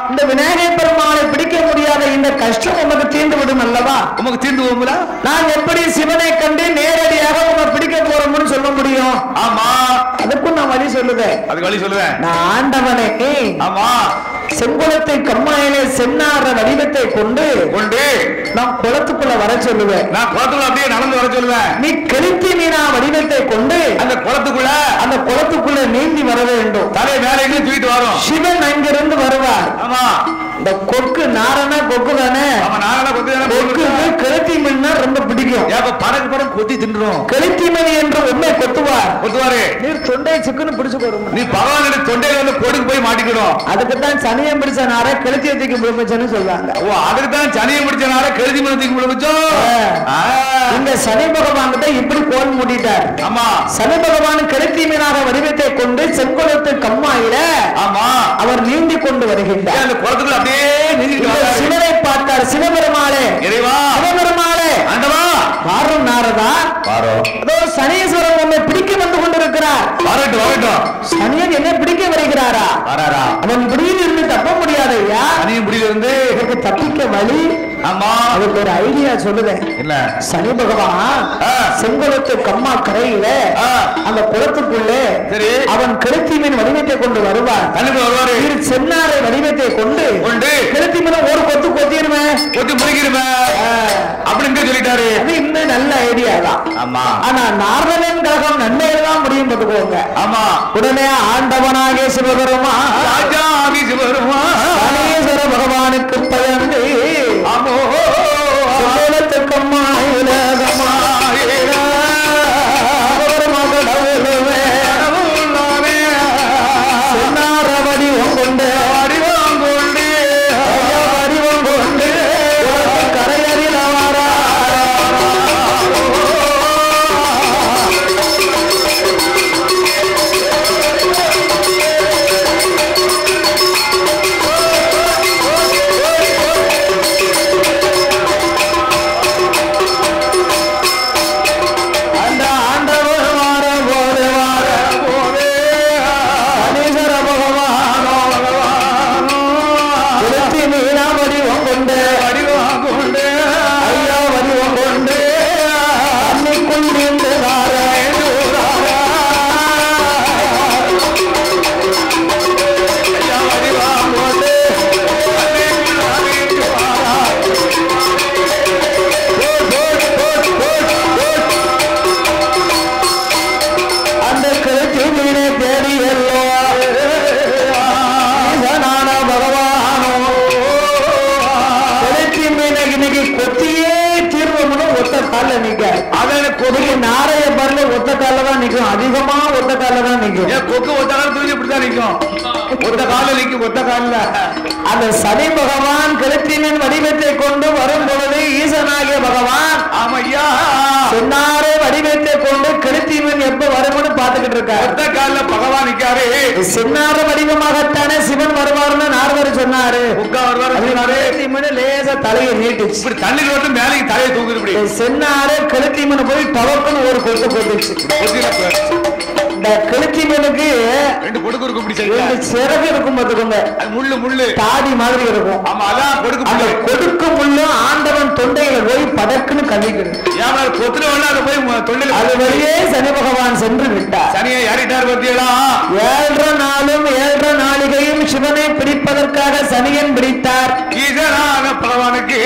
இந்த விநாயகர் பெருமாளை பிடிக்க முடியாத இந்த கஷ்டம் உமக்கு தீர்ந்து விடும் அல்லவா? உமக்கு தீர்ந்து போகுங்களா? நான் எப்படி சிவனை கண்டு நேரடியாக உங்க பிடிக்க போறோம்னு சொல்ல முடியும்? ஆமா, அதுக்கும் நான் வழி சொல்லுவேன். அது வழி சொல்லுவேன். நான் ஆண்டவனே, ஆமா, செங்குளத்தை கம்மாயிலே சென்னார வடிவத்தை கொண்டு நான் குளத்துக்குள்ள வர சொல்லுவேன். நான் குளத்துக்குள்ள அப்படியே நடந்து வர சொல்லுவேன். நீ கெளுத்தி மீனா வடிவத்தை கொண்டு அந்த குளத்துக்குள்ள நீந்தி வர வேண்டும். தலை மேலே தூக்கிட்டு வரும். சிவன் அங்கிருந்து வருவார். ஆமா, இந்த கொக்கு நாரனா கொக்கு தானே. கொக்கு கெளுத்தி மீன்னா ரொம்ப பிடிக்கும். படகு படம் கொத்தி தின்றோம். கெளுத்திமணி என்று உண்மை கொத்துவாரு. நீர் தொண்டை சிக்குன்னு பிடிச்சு போடும். நீ பகவானுடைய தொண்டையில வந்து கொடுக்கு போய் மாட்டிக்கணும். அதுக்குத்தான் சனியம் பிடிச்ச நார கெளுத்திய தூக்கி பிடிச்சன்னு சொல்றாங்க. ஓ, அதுக்கு தான் சனியம் பிடிச்ச நார கெளுத்தி மணி தூக்கி பிடிச்சோம். இந்த சனி பகவான் கிட்ட இப்படி கோல் மூடிட்டார். ஆமா, சனி பகவான் கெளுத்தி மீனாக வடிவத்தை கொண்டு செங்கோலத்து கம்மாயில ஆமா அவர் நீந்தி கொண்டு வருகின்றார். அந்த குளத்துக்குள்ள அப்படியே நீந்திட்டு சிவனை பார்த்தார். சிவபெருமாளே, இறைவா, சிவபெருமாளே, ஆண்டவா, வாரும் நாரதா, அதோ சனீஸ்வரன் உன்னை பிடிக்க வந்து கொண்டிருக்கிறார். வரட்டும். சனியன் என்ன பிடிக்க வருகிறாரா? அவன் பிடியில் இருந்து தப்ப முடியாது. சனியின் பிடியில இருந்து எனக்கு தப்பிக்க வழி. ஆமா, அதுக்கு ஒரு ஐடியா சொல்லுவேன். என்ன? சனி பகவான் செங்கோலத்து கம்மா கரையில அந்த குளத்துக்குள்ளே அவன் கெளுத்தி மீன் வடிவத்தை கொண்டு வருவார். சென்னாரை வடிவத்தை கொண்டு கெளுத்தி மீன் ஒரு கொத்து கொத்திடுமே, கொத்தி முடிக்கிறமே அப்படின்னு சொல்லிட்டாரு. அது இன்னும் நல்ல ஐடியா தான். ஆமா, ஆனா நாரதனின் கழகம் நன்மையில தான் முடியும் பார்த்துக்கோங்க. ஆமா, உடனே ஆண்டவனாகிய சிவபெருமான் சனீஸ்வர பகவானுக்கு பயந்து நாரைய பரல ஒத்த கால தான் நிக்கும். அதிகமா ஒத்த கால தான் நிக்கும். கொக்கு ஒத்த கால தூக்கி இப்படிதான் நிக்கும். ஒத்த கால நிக்கும். ஒத்த கால அந்த சனி பகவான் கெளுத்தினின் வடிவத்தை கொண்டு வரும் பொழுது ஈசனாகிய பகவான் ஆமையா சொன்னாரே வடிவத்தை கொண்டு கெளுத்தினின் எப்ப வரும்னு பாத்துக்கிட்டு இருக்காரு. ஒத்த கால பகவான் நிக்காரு. சின்னார வடிவமாகத்தானே சிவன் வருவார்னு நாரதர் சொன்னாரு. லேசா தலையை நீட்டுச்சு. இப்படி தண்ணிக்கு மட்டும் மேலைக்கு தலையை தூக்குது. இப்படி சென்னாரே கெளுத்திமன் போய் பவக்குன்னு ஒரு கொத்து கொட்டுச்சு. இந்த கெளுத்திமனுக்கு ரெண்டு கொடுக்கு இருக்கும். ரெண்டு சிறகு இருக்கும் பார்த்துக்கோங்க. முள்ளு தாடி மாதிரி இருக்கும். ஆமா, அதான் கொடுக்கு. கொடுக்கு முள்ளு ஆண்டவன் தொண்டையில போய் பதக்குன்னு கவிக்கிறது. அது வழியே சனி பகவான் சென்று விட்டார். சனியை யாரிட்டார் பத்தியலா? 7 நாளும் 7 நாளிகையும் சிவனை பிடிப்பதற்காக சனியன் பிடித்தார். ஈசனான பகவானுக்கு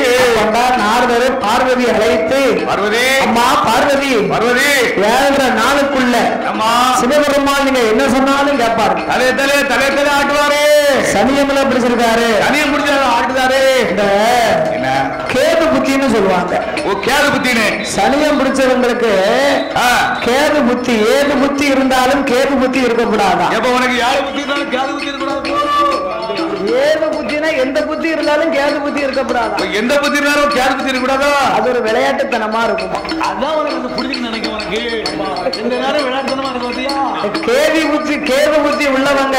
நாரதர் பார்வதி அழைத்து, பார்வதி அம்மா பார்வதி, 7 நாளுக்குள்ள சிவபெருமான் நீங்க என்ன சொன்னாலும் கேட்பாரு. தலை ஆட்டுவாரு. சனியம்ல பிடிச்சிருக்காரு. சனியம் பிடிச்சாரு ஆட்டுதாரு. இந்த கேது புத்தின்னு சொல்லுவாங்க. கேது புத்தின்னு சனியம் பிடிச்சவங்களுக்கு கேது புத்தி. ஏது புத்தி இருந்தாலும் கேது புத்தி இருக்கக்கூடாதா? எப்ப உனக்கு யாரு புத்தி இருந்தாலும் கேது புத்தி இருக்கக்கூடாது. ஏது புத்தினா எந்த புத்தி இருந்தாலும் கேது புத்தி இருக்கக்கூடாதா? எந்த புத்தி இருந்தாலும் கேது புத்தி இருக்கக்கூடாதா? அது ஒரு விளையாட்டுத்தனமா இருக்கும். அதான் உனக்கு புரிஞ்சு நினைக்க. உனக்கு இந்த நேரம் விளையாட்டுத்தனமா இருக்கு. கேது புத்தி உள்ளவங்க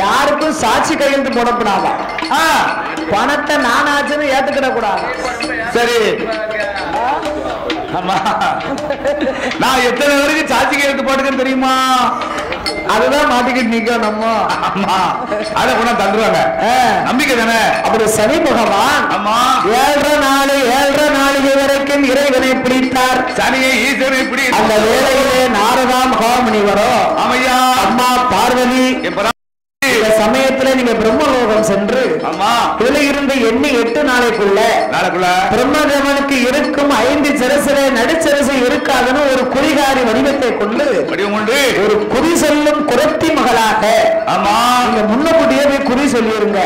யாருக்கும் சாட்சி கையெழுத்து போடக்கூடாதா? பணத்தை நானாச்சுன்னு ஏத்துக்கிட கூடாது. சரி, ஆமா, நான் எத்தனை வரைக்கும் சாட்சி கையெழுத்து போட்டுக்கன்னு தெரியுமா? அதுதான் மாட்டிக்கிட்டு நிக்கும். நம்ம அதை கூட தந்துருவாங்க. நம்பிக்கை தானே. அப்படி சனி பகவான் 7 நாளிகை வரைக்கும் இறைவனை பிடித்தார். சனியை ஈசனை பிடி. அந்த வேளையிலே நாரதா மகாமுனிவரோ அம்மையா அம்மா பார்வதி சமயத்துல நீங்க பிரம்மலோகம் சென்று இதுல இருந்து எண்ணி 8 நாளைக்குள்ள பிரம்மதேவனுக்கு இருக்கும் 5 சிரசிலே நடுச்சிரசு இருக்காதுன்னு ஒரு குறிகாரி வடிவத்தை கொண்டு ஒரு குறி செல்லும் குரத்தி மகளாக நீங்க முன்னக்கூடியே போய் குறி சொல்லிருங்க.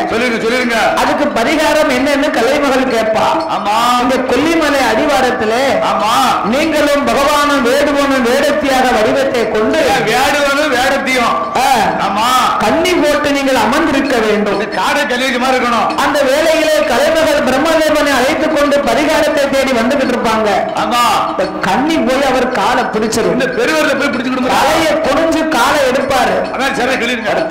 சொல்லிருங்க. அதுக்கு பரிகாரம் என்னன்னு கலைமகள் கேட்பா. ஆமா, இந்த கொல்லிமலை அடிவாரத்திலே ஆமா நீங்களும் பகவானும் வேடுவனும் வேடத்தியாக வடிவத்தை கொண்டு வேடுவனும் வேடத்தையும் ஆமா கண்ணி போட்டு நீங்கள் அமர்ந்திருக்க வேண்டும். காடை கல்வி மாதிரி இருக்கணும். அந்த வேளையிலே கலைமகள் பிரம்மதேவனை அழைத்துக் கொண்டு பரிகாரத்தை தேடி வந்துகிட்டு இருப்பாங்க. ஆமா, கண்ணி போய் அவர் காலை பிடிச்சிடும். இந்த பெருவரில் போய் பிடிச்சுக்கிட்டு தலையை குனிஞ்சு காலை எடுப்பாரு.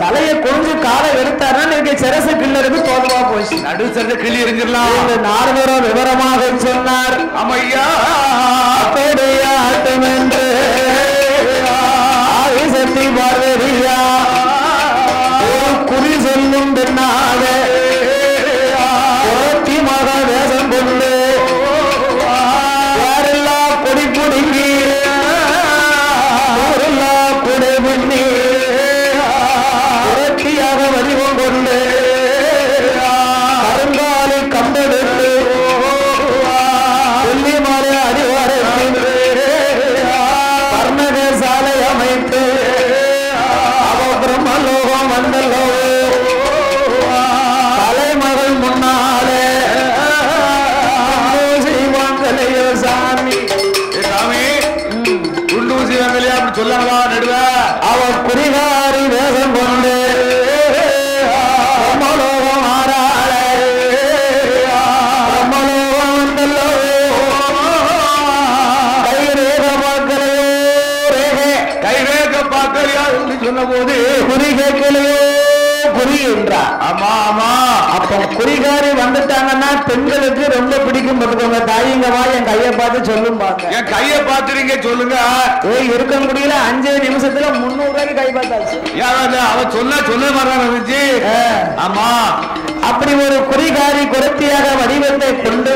தலையை குனிஞ்சு காலை எடுத்தாருன்னா சிரசு கிள்ளருக்கு தோல்வா போச்சு. நடு சிறந்த கிள்ளி எரிஞ்சிடலாம். இந்த நாரதரோ விவரமாக சொன்னார். அமையா அப்படியாட்டும் என்று ஆதிசக்தி பார்வதியா குறி சொல்லும் பெண்ணாக மக வேஷம் கொண்டு யாரெல்லாம் கொடி பிடுங்கி கொடை பண்ணி புரட்சியாக வடிவம் கொண்டு கருங்காலை கம்பெடுத்து கொல்லிமலை அடிவாரத்தில் கர்ணக சாலை அமைத்து அவ பிரம்மலோகம் வந்தல்லோ தலைமகள் முன்னாலே செய்வாங்கலையோ சாமி சாமி குண்டூசி வாங்கலையா அப்படி சொல்லாங்களா நடுவ அவ குறிகாரி வேஷம் கொண்டு பிரம்மலோகம் ஆறாளே பிரம்மலோகம் வந்தல்லோ கைரேக பார்க்கலையோ கைரேக பார்க்கலையா என்று சொன்ன போது குறி கேட்கலையோ குறி என்றார். ஆமா ஆமா, அப்ப குறிகாரி வந்துட்டாங்கன்னா பெண்களுக்கு ரொம்ப பிடிக்கும். பார்த்துக்கோங்க, தாயிங்கவா என் கையை பார்த்து சொல்லும் பாக்க. என் கையை பார்த்துறீங்க சொல்லுங்க. இருக்க முடியல 5 நிமிஷத்துல 300 ரூபாய்க்கு கை பார்த்தாச்சு. அவ சொன்ன மாதிரி இருந்துச்சு. ஆமா, அப்படி ஒரு குறிகாரி குரத்தியாக வடிவத்தை கொண்டு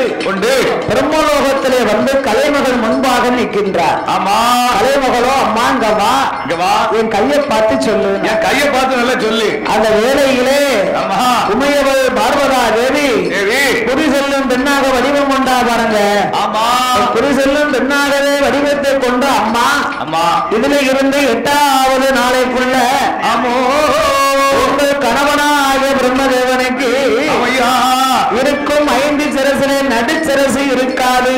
பிரம்மலோகத்திலே வந்து கலைமகள் முன்பாக நிற்கின்றார். ஆமா, கலைமகளோ அம்மா இங்கவா என் கையை பார்த்து சொல்லு. என் கையை பார்த்து நல்லா சொல்லு. அந்த வேளையிலே உமையவள் பார்வதா தேவி குறி செல்லும் பெண்ணாக வடிவம் கொண்டா பாருங்க. ஆமா, குறி செல்லும் பெண்ணாகவே வடிவத்தை கொண்ட அம்மா அம்மா இதுல இருந்து 8வது நாளைக்குள்ள ஆமோ உங்கள் கணவனாகிய பிரம்மதேவனுக்கு இருக்கும் 5 சிரசிலே நடுச்சிரசு இருக்காது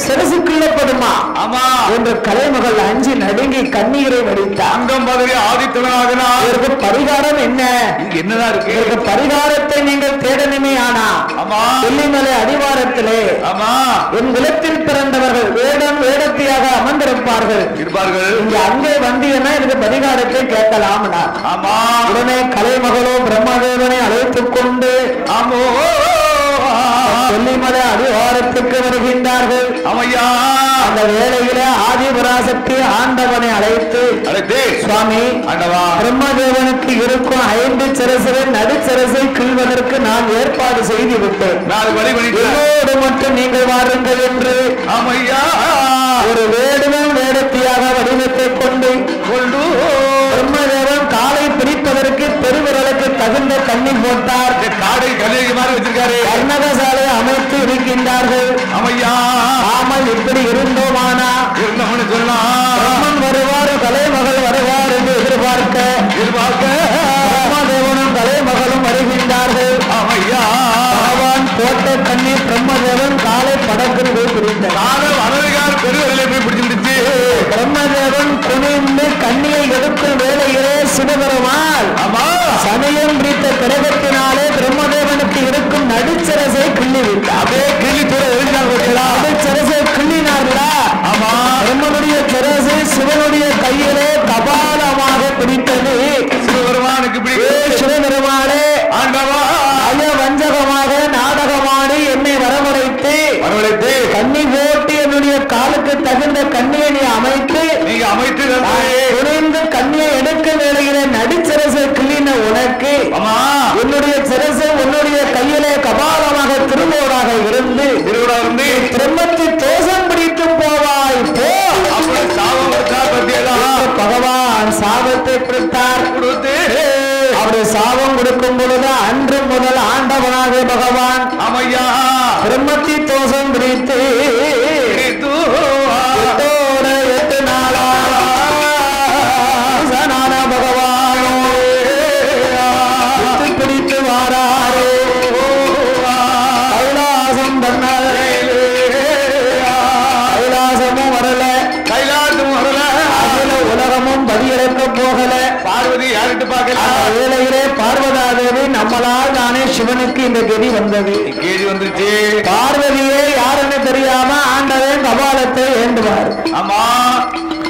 சிரசு கிள்ளப்படுமா ஆமா என்று கலைமகள் அஞ்சி நடுங்கி கண்ணீரை வடித்தார். அங்கம் பதவி ஆதித்தவனாக இதற்கு பரிகாரம் என்னதான் இருக்கு? இதற்கு பரிகாரத்தை நீங்கள் தேடணுமே. ஆனா ஆமா கொல்லிமலை அடிவாரத்திலே ஆமா என் குலத்தில் பிறந்தவர்கள் வேடத்தியாக அமர்ந்திருப்பார்கள் இங்க அங்கே வந்தீங்கன்னா எனக்கு பரிகாரத்தை கேட்கலாம். ஆமா, உடனே கலைமகளோ பிரம்மதேவனை அழைத்துக் கொண்டு ஆமோ கொல்லிமலை அடிவாரத்துக்கு வருகின்றார்கள். அவையா, அந்த வேளையில ஆதிபராசக்தி ஆண்டவனை அழைத்து சுவாமி பிரம்மதேவனுக்கு இருக்கும் 5 சிரசை நடுச்சிரசை கிள்வதற்கு நான் ஏற்பாடு செய்து விட்டேன். என்னோடு மட்டும் நீங்கள் வாருங்கள் என்று அவையா ஒரு வேடத்தியாக வடிவத்தை கொண்டு பிரம்மதேவன் காலை பிரிப்பதற்கு பெருவிரலுக்கு தகுந்த கண்ணி போட்டார். காடை கல்வி மாதிரி வச்சிருக்காரு. கர்ணகசாலை அமைத்து இருக்கின்றார்கள். அவையா, ஆமா, இப்படி இருந்தோமானா இருந்தோம்னு சொன்னா பிரம்மன் வருவார் கலைமகள் வருவார் என்று எதிர்பார்க்க பிரம்மதேவனும் கலைமகளும் வருகின்றார்கள். அவையா, பகவான் போட்ட கண்ணி பிரம்மதேவன் காலை படத்தில் போய் பிடித்தார். பெருவரிலே போய் பிடிச்சிருந்துச்சு. பிரம்மதேவன் குனிந்து கண்ணியை எடுக்கும் வேளையிலே சிவபெருமாள் சமயம் பிடித்த கிரகத்தினாலே பிரம்மதேவனுக்கு இருக்கும் நடுச்சிரசை கிள்ளி விட்டார். அப்படியே கிள்ளி தூர எரிஞ்சாங்களா? நடுச்சிரசை கிள்ளினார்களா? ஆமா, பிரம்மனுடைய சிரசை சிவனுடைய கையிலே கபாலமாக பிடித்தது. சிவபெருமானுக்கு சிவபெருமானே ஆண்டவா வஞ்சகமாக நாடகமாடி என்னை வரவழைத்து கண்ணி போட்டு என்னுடைய காலுக்கு தகுந்த கண்ணியை நீ அமைத்து குறைந்து கண்ணியை எடுக்க வேளையில நடுச்சிரசை கிள்ளின உனக்கு என்னுடைய சிரசை உன்னுடைய கையிலே கபாலமாக திருவோடாக இருந்து பிரம்மத்தை தோஷம் பிடித்து போவாய் போ. பகவான் சாபத்தை கொடுத்தார். அவருடைய சாபம் கொடுக்கும் பொழுது அன்று முதல் ஆண்டவனாக பகவான் அமையா பிரம்மத்தை தோஷம் பிடித்து 8 நாளா பகவானோ யார்கிட்ட பார்க்கல வேளையிலே பார்வதாதேவி நம்மளால் தானே சிவனுக்கு இந்த கதி வந்தது. கேதி வந்துச்சு. பார்வதியே யாருன்னு தெரியாம ஆண்டவன் கபாலத்தை வேண்டுவார். ஆமா.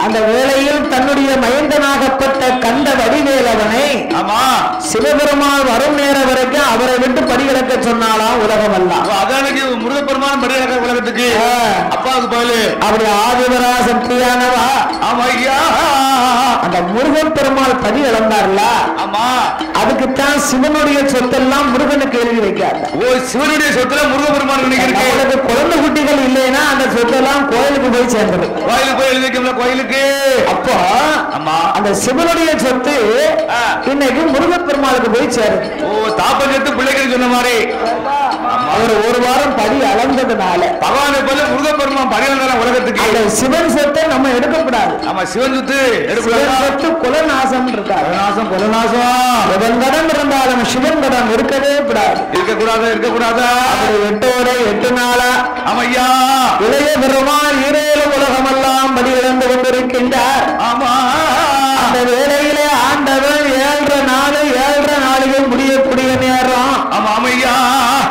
அந்த வேளையில் தன்னுடைய மைந்தனாகப்பட்ட கண்ட வடிவேலவனை ஆமா சிவபெருமான் வரும் நேரம் வரைக்கும் அவரை விட்டு படிகளக்க சொன்னாலாம் உலகம் அல்ல. அதானுக்கு முருகப்பெருமான் படிகளக்க உலகத்துக்கு அப்பாவுக்கு பதிலு அப்படி ஆதிவரா சக்தியானவா. ஆமா ஐயா. அந்த முருகன் பெருமாள் படி இழந்தார்ல. ஆமா. அதுக்குத்தான் சிவனுடைய சொத்தெல்லாம் முருகனுக்கு எழுதி வைக்காது. ஓ சிவனுடைய சொத்துல முருகப்பெருமான் அவனுக்கு குழந்தை குட்டிகள் இல்லைன்னா அந்த சொத்தெல்லாம் கோயிலுக்கு போய் சேர்ந்துடும். கோயிலுக்கு போய் எழுதி வைக்கல கோயிலுக்கு. அப்போ அந்த சிவனுடைய சொத்து இன்னைக்கு முருகப்பெருமாளுக்கு போய் சேரும். ஓ தாப்பஞ்சத்து பிள்ளைகள் சொன்ன மாதிரி அவர் ஒரு வாரம் படி அளந்ததுனால பகவானை போல முருகப்பெருமான் படி அளந்தான உலகத்துக்கு. அந்த சிவன் சொத்தை நம்ம எடுக்கக்கூடாது. ஆமா சிவன் சொத்து சொத்து குலநாசம் இருக்காது. குலநாசம் எவன் கடன் இருந்தாலும் சிவன் கடன் இருக்கவே கூடாது. இருக்கக்கூடாது. அப்படி 8 நாளா ஆமையா இளைய பெருமாள் ஈரேழு உலகமெல்லாம் படி இழந்து கொண்டிருக்கின்றார். ஆமா. அந்த வேளையிலே ஆண்டவர் 7 நாளிலும் முடியக்கூடிய நேரம். ஆமா ஆமையா.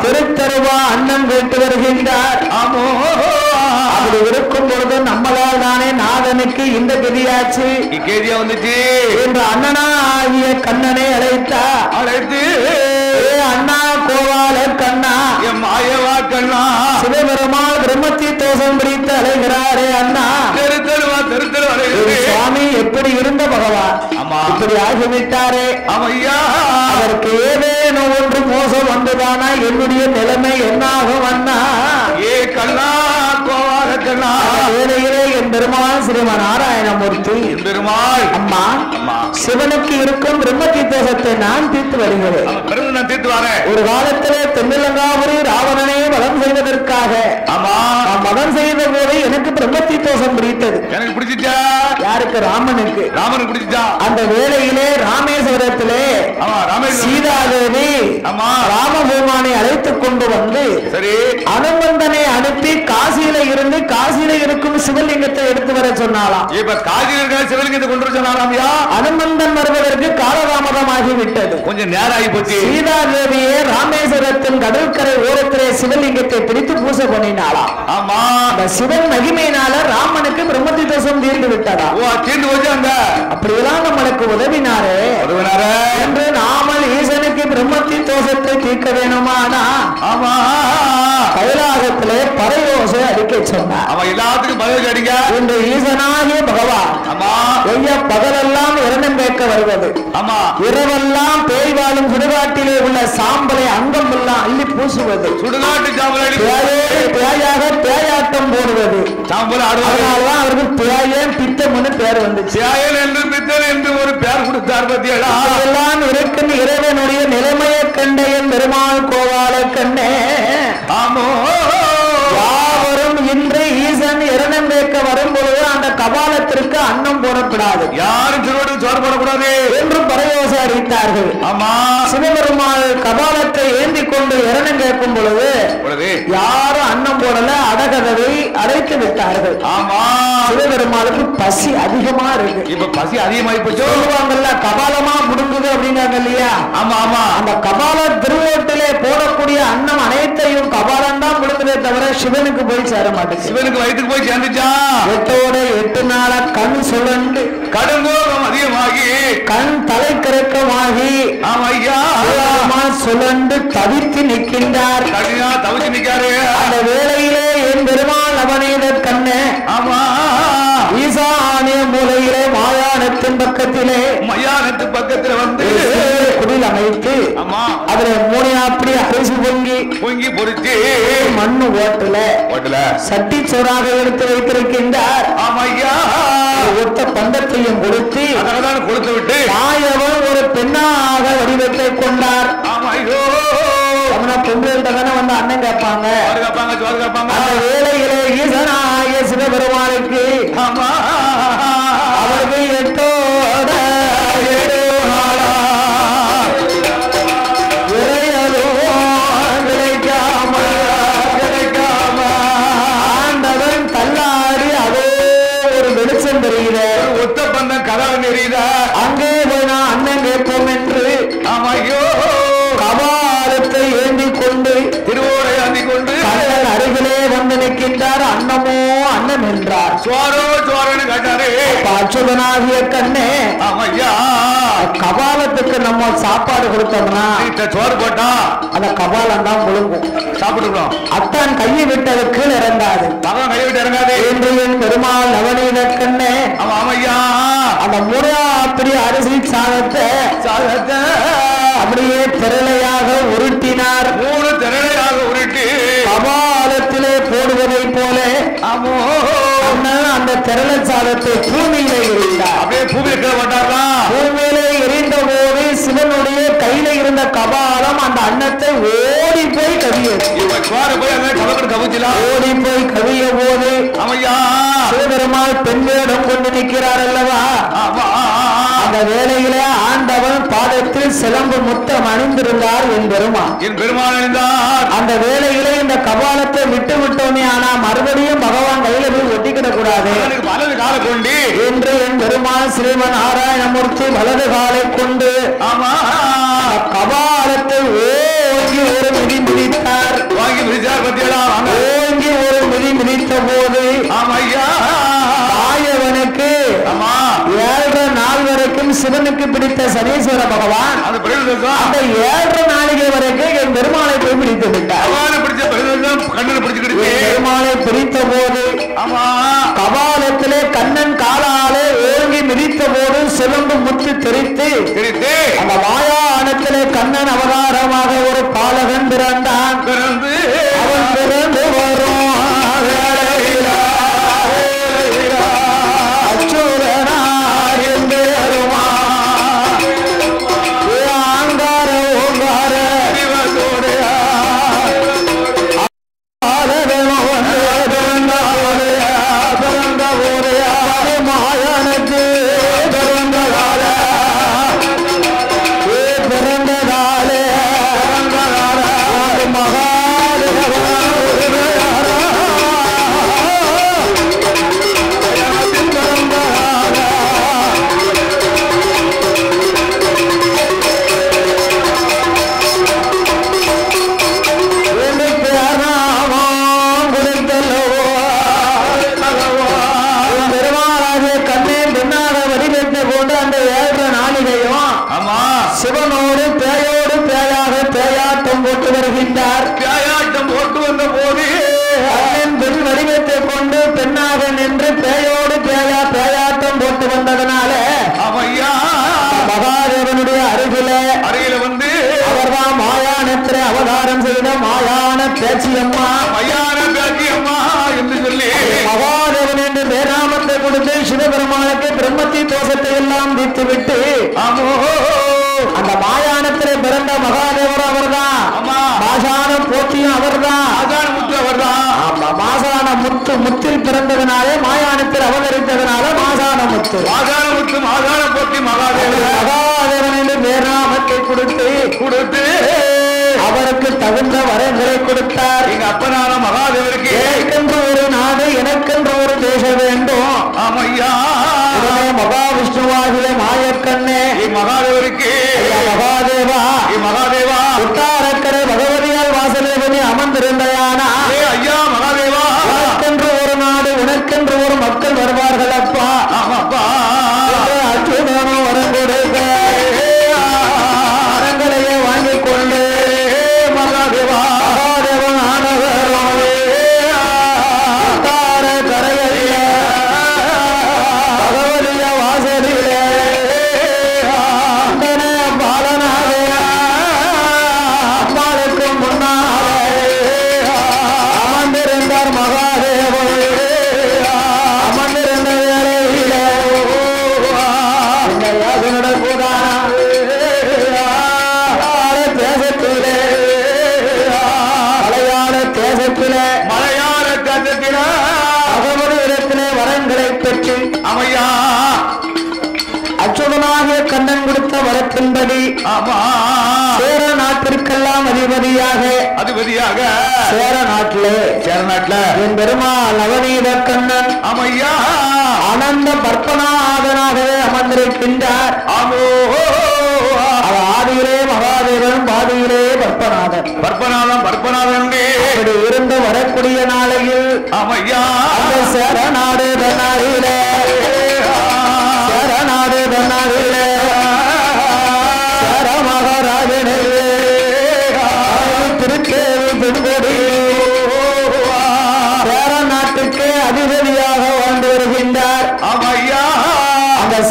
திருத்தருவா அண்ணன் கேட்டு வருகின்றார். ஆமோ. அப்படி இருக்கும் பொழுது நம்மளால் தானே நாதனுக்கு இந்த கதியாச்சு. கேதியா வந்துச்சு என்று அண்ணனா ஆகிய கண்ணனை அழைத்து அண்ணா கோவால கண்ணா என் மாயவா கண்ணா சிவபெருமாள் பிரம்மத்தி தோஷம் பிடித்து அலைகிறாரே அண்ணா. சுவாமி எப்படி இருந்த பகவான் இப்படி ஆகிவிட்டாரே. ஆமையா. அதற்கு ஏதேனும் ஒன்று மோசம் வந்துதானா என்னுடைய நிலைமை என்னாகும் அண்ணா. ஏ கண்ணா கோவால கண்ணா. வேலையிலே என் பெருமாள் ஸ்ரீமன் நாராயணமூர்த்தி பெருமாள் அம்மா சிவனுக்கு இருக்கும் பிரம்மத்தி தோஷத்தை நான் தீர்த்து வருகிறேன். ஒரு காலத்திலே தென்னிலங்காபுரி ராவணனை வதம் செய்வதற்காக மதம் செய்த போது எனக்கு பிரம்மத்தி தோஷம் பிடித்தது. எனக்கு பிடிச்சிட்டா. யாருக்கு? ராமனுக்கு. ராமனுக்கு பிடிச்சிட்டா. அந்த வேளையிலே ராமேஸ்வரத்திலே சீதாதேவி ராமபெருமானை அழைத்துக் கொண்டு வந்து சரி அனுமந்தனை அனுப்பி காசியில இருந்து காசியில இருக்கும் சிவலிங்கத்தை எடுத்து வர சொன்னாலாம். இப்ப காசியில இருக்கிற சிவலிங்கத்தை கொண்டு வர சொன்னாலாம். அனுமந்தன் வருவதற்கு காலதாமதமாகிவிட்டது. கொஞ்சம் நேரம் ஆகி போச்சு. சீதாதேவியே ராமேஸ்வரத்தின் கடற்கரை ஓரத்திலே சிவலிங்கத்தை பிடித்து பூசை பண்ணினாலாம். ஆமா. அந்த சிவன் மகிமையினால ராமனுக்கு பிரம்மத்தி தோஷம் தீர்ந்து விட்டதா. தீர்ந்து போச்சு. அந்த அப்படியெல்லாம் நம்மளுக்கு உதவினாரே என்று நாமல் ஈசனுக்கு பிரம்மத்தி தோஷத்தை தீர்க்க வேணுமானா ஆமா கைலாசத்திலே பறையோசை அடிக்க சொன்னார். அவன் எல்லாத்துக்கும் பறையோசை அடிக்க இன்று ஈசனாகிய பகவான் பகலெல்லாம் இரண்டும் கேட்க வருவது. ஆமா இரவெல்லாம் பேய் வாழும் சுடுகாட்டிலே உள்ள சாம்பலை அங்கம் எல்லாம் அள்ளி பூசுவது. சுடுகாட்டு சாம்பல் பேயாக பேயாட்டம் போடுவது. சாம்பல் அதனாலதான் அவருக்கு பேயன் பித்தம்னு பேர் வந்துச்சு. பேயன் என்று பித்தன் என்று ஒரு பேர் கொடுத்தார். பத்தியெல்லாம் அதெல்லாம் இருக்கும் இறைவனுடைய நிலைமையை கண்ட என் பெருமாள் கோவால கண்டே. ஆமோ யாவரும் இன்று ஈசன் இரணம் கேட்க வரும்பொழுது அந்த கபாலத்திற்கு அன்னம் போடக்கூடாது. யாரும் சோறு போடக்கூடாது என்று பறையோசை அடித்தார்கள். ஆமா சிவபெருமாள் கபாலத்தை ஏந்தி கொண்டு இரணம் கேட்கும் பொழுது யாரும் அன்னம் போடல. அடகதவை அடைத்து விட்டார்கள். ஆமா சிவபெருமாளுக்கு பசி அதிகமா இருக்கு. இப்ப பசி அதிகமாகி போச்சு. சொல்லுவாங்கல்ல கபாலமா முடுங்குது அப்படின்னாங்க இல்லையா. ஆமா ஆமா அந்த கபால திருவோட்டிலே போடக்கூடிய அன்னம் அனைத்தையும் கபாலம் தான் முடுங்குதே தவிர சிவனுக்கு போய் சேர மாட்டேங்குது. சிவனுக்கு வயிற்றுக்கு போய் சேர்ந்துச்சா. 8 நாளா கண் சுழண்டு கடுங்கோபம் அதிகமாகி கண் தலை கறக்கமாகி சுழண்டு தவித்து நிற்கின்றார். தவித்து நிற்காரு. அந்த வேளையிலே என் பெருமாள் அவனீத கண்ணே ஆமா ஈசானிய மூலையிலே மயானத்தின் பக்கத்திலே மயானத்து பக்கத்தில் வந்து குடில் அமைத்து அதுல 3 அப்படி அரிசி பொங்கி பொறிச்சு மண்ணு ஓட்டல சட்டி சோறாக எடுத்து வைத்திருக்கின்றார். ஆமையா ஒத்த பந்தத்தையும் கொடுத்து கொடுத்து விட்டு மாயவன் ஒரு பெண்ணாக வடிவத்தை கொண்டார். ஆமையோ பொங்கல் தானே வந்து அண்ணன் கேட்பாங்க. அந்த வேளையிலே ஈசனாகிய சிவபெருமானுக்கு அவருக்கு 8 கிடைக்காம ஆண்டவன் தள்ளாடி அதோ ஒரு வெளிச்சம் தெரியுது. ஒத்த பந்தம் கதவு நெறியுதா. அங்கே போய் நான் அண்ணன் கேட்ப நின்றார். சோரோ சோரன்னு கேட்டாரு. அச்சுதனாகிய கண்ணே, ஐயா கபாலத்துக்கு நம்ம சாப்பாடு கொடுத்தோம்னா சோறு போட்டா அந்த கபாலம் தான் முழுங்கும், சாப்பிட்டுக்கிறோம். அத்தான் கையை விட்டது கீழே இறங்காது, மகன் கையை விட்டு இறங்காது என்று என் பெருமாள் நவநீத கண்ணே ஐயா அந்த முறையாப்படி அரிசி சாதத்தை அப்படியே திரளையாக உருட்டினார். 3 திரளையாக உருட்டி கபாலத்திலே போடுவதை போல அந்த திரள சாதத்தை பூமியிலே எறிந்தார். அப்படியே பூமியில போட்டாரா? பூமியிலே எரிந்த போது சிவனுடைய கையில இருந்த கபாலம் அந்த அன்னத்தை ஓடி போய் கவியது. ஓடி போய் கவிய போது சிவபெருமாள் பெண் வேடம் கொண்டு நிற்கிறார் அல்லவா? அந்த வேளையில ஆண்டவன் பாதத்தில் சிலம்பு முத்தம் அணிந்திருந்தார் என் பெருமாள். என் பெருமாள் அணிந்தார். அந்த வேளையில இந்த கபாலத்தை விட்டு விட்டோமே, ஆனா மறுபடியும் பகவான் கையில போய் ஒட்டிக்கிடக் கூடாது வலது காலை கொண்டு என்று என் பெருமாள் ஸ்ரீமன் நாராயணமூர்த்தி வலது காலை கொண்டு கபாலத்தை ஓங்கி ஒரு மிதி மிதித்தார். வாங்கி மிதித்தார். பத்தியலா ஓங்கி ஒரு மிதி மிதித்த போது ஆயவனுக்கு 7 நாள் வரைக்கும் சிவனுக்கு பிடித்த சனீஸ்வர பகவான் அந்த 7 நாளிகை வரைக்கும் என் பெருமாளை போய் பிடித்து விட்டார். பெருமாளை பிடித்த போது கபாலத்திலே கண்ணன் காலாலே ஓங்கி மிதித்த போது சிலம்பு முத்து தெரித்து அந்த மாயானத்திலே கண்ணன் அவதாரமாக ஒரு பாலகன் பிறந்தான். அவன் பிறந்து வரும் சிவனோடு பேயோடு பேயாக பேயாட்டம் போட்டு வருகின்றார். பேயாட்டம் போட்டு வந்த போது பெண் வடிவத்தை கொண்டு பெண்ணாக நின்று பேயோடு பேயா பேயாட்டம் போட்டு வந்ததனால மகாதேவனுடைய அருகில வந்து அவர்தான் மாயானத்திலே அவதாரம் செய்த மாயான பேச்சியம்மா. மயான பேச்சியம்மா என்று சொல்லி மகாதேவன் என்று பேராமத்தை கொடுத்து சிவபெருமானுக்கு பிரம்மத்தி தோஷத்தை எல்லாம் தீர்த்து விட்டு அந்த மாயானத்திலே பிறந்த மகாதேவர் அவர்தான். மாசான போட்டியும் அவர்தான். மாசான முத்து முத்தில் பிறந்ததுனாலே மாயானத்தில் அவதரித்ததுனால மாசான முத்து. மாசான போட்டி மகாதேவன் என்று பேராமத்தை கொடுத்து அவருக்கு தகுந்த வரங்களை கொடுத்தார். எங்க அப்பனான மகாதேவருக்கு எனக்கென்று ஒரு நாடு எனக்கென்று ஒரு தேசம் வேண்டும். மகாவிஷ்ணுவாகிய மாயக்கண்ணே மகாதேவருக்கு மகாதேவா உத்தாரக்கரை பகவதியால் வாசலேபதி அமர்ந்திருந்தையானா ஐயா மகாதேவா உனக்கென்று ஒரு நாடு உனக்கென்று ஒரு மக்கள் வருவார்கள் அப்பா. அச்சுதானம் வரம் கொடுக்க வரங்களையே வாங்கிக் கொண்டு மகாதேவன் ஆனவரோடு உத்தார கரையில பகவதிய வாசலிலே பாலனாக அம்மாளுக்கு முன்னாலே அமர்ந்திருந்தார் மகாதேவன். அமர்ந்திருந்த வேளையிலே தேசத்திலே மலையாள தேசத்திலே அகமது இடத்திலே வரங்களை பெற்று அமையா அச்சுதனாகிய கண்ணன் கொடுத்த வரத்தின்படி சேர நாட்டிற்கெல்லாம் அதிபதியாக சேர நாட்டில என் பெருமாள் நவநீத கண்ணன் அமையா அனந்த பற்பனாதனாகவே அமர்ந்திருக்கின்றார். ஆதியிலே மகாதேவன் பாதியிலே பற்பநாதன் அப்படி இருந்து வரக்கூடிய நாளையில் அமையா அந்த சேர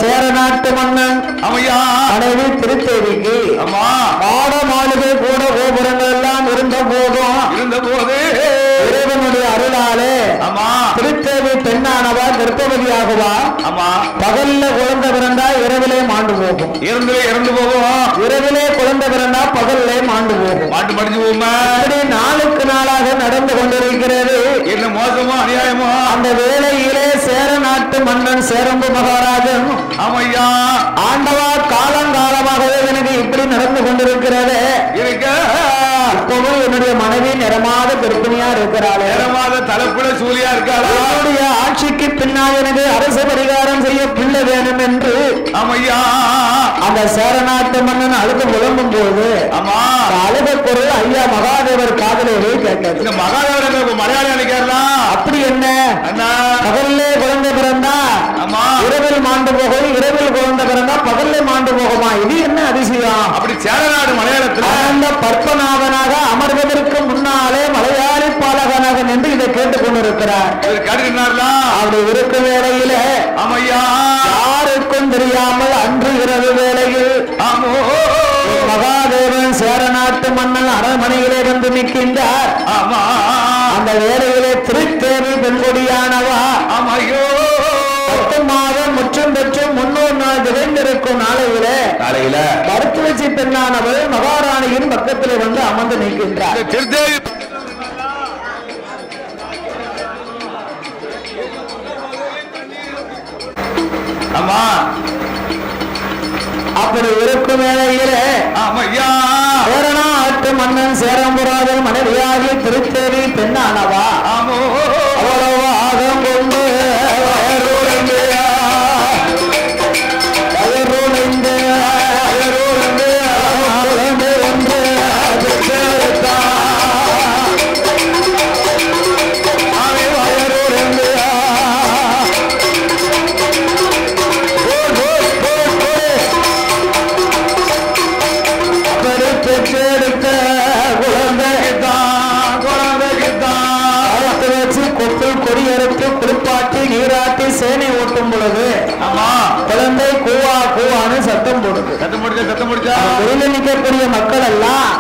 சேர நாட்டு மன்னன் அமையா மனைவி திருத்தேவிக்கு அம்மா மாட மாளிகை கூட கோபுரங்கள் எல்லாம் இருந்த போது இறைவனுடைய அருளாலே அம்மா திருத்தேவி பெண்ணானவா கர்ப்பவதியாகுவா. அம்மா பகல்ல குழந்தை பிறந்தா இரவிலே மாண்டு போகும். இறந்து போகும். இரவிலே குழந்தை பிறந்தா பகல்லே மாண்டு போகும். மாட்டு படிச்சு போகுமா? அப்படி நாளுக்கு நாளாக நடந்து கொண்டிருக்கிறது. என்ன மோசமோ அநியாயமோ? அந்த வேளையிலே சேர நாட்டு மன்னன் சேரம்பு மகாராஜன் ஆமையா ஆண்டவா காலங்காலமாகவே எனக்கு இப்படி நடந்து கொண்டிருக்கிறது. இப்பவும் என்னுடைய மனைவி நிறமாத கர்ப்பிணியா இருக்கிறாள். நிறமாத தலைப்புல சூழியா இருக்காளா? என்னுடைய ஆட்சிக்கு பின்னால் எனக்கு அரச பரிகாரம் செய்ய பிள்ளை வேணும் என்று ஆமையா அந்த சேர நாட்டு மன்னன் அழுது புலம்பும் போது ஆமா அழுத பொருள் ஐயா மகாதேவர் காதலே கேட்டது. இந்த மகாதேவர் மலையாளி நினைக்கலாம். அப்படி என்ன பகல்லே குழந்தை பிறந்தா இரவில் மாண்டு போகும், இரவில் குழந்தை பிறந்தா பகல்லே மாண்டு போகுமா? இது என்ன அதிசயம்? அப்படி சேரநாடு மலையாளத்தில் அந்த பற்பநாதனாக அமர்வதற்கு முன்னாலே மலையாளி பாலகனாக நின்று இதை கேட்டுக் கொண்டிருக்கிறார். அப்படி இருக்கும் வேளையில யாருக்கும் தெரியாமல் அன்று இரவு வேளையில் மகாதேவன் சேரநாட்டு மன்னன் அரண்மனையிலே வந்து நிற்கின்றார். அந்த வேளையிலே திருத்தேவி பெண்கொடியானவா மாதம் முற்றும் பெற்று 300 நாள் திகழ்ந்திருக்கும் நாளையில மருத்துவச்சி பெண்ணானவள் மகாராணியின் பக்கத்திலே வந்து அமர்ந்து நிற்கின்றார். அப்படி இருக்கும் வேளையிலே சேரநாட்டு மன்னன் சேரம்புராஜன் மனைவியாகி திருத்தேவி பெண்ணானவா அவ்வளவு ஆகம் கொண்டு சேனை ஓட்டும் பொழுது குழந்தை கூவா கூவான்னு சத்தம் போடுது. நிற்கக்கூடிய மக்கள் எல்லாம்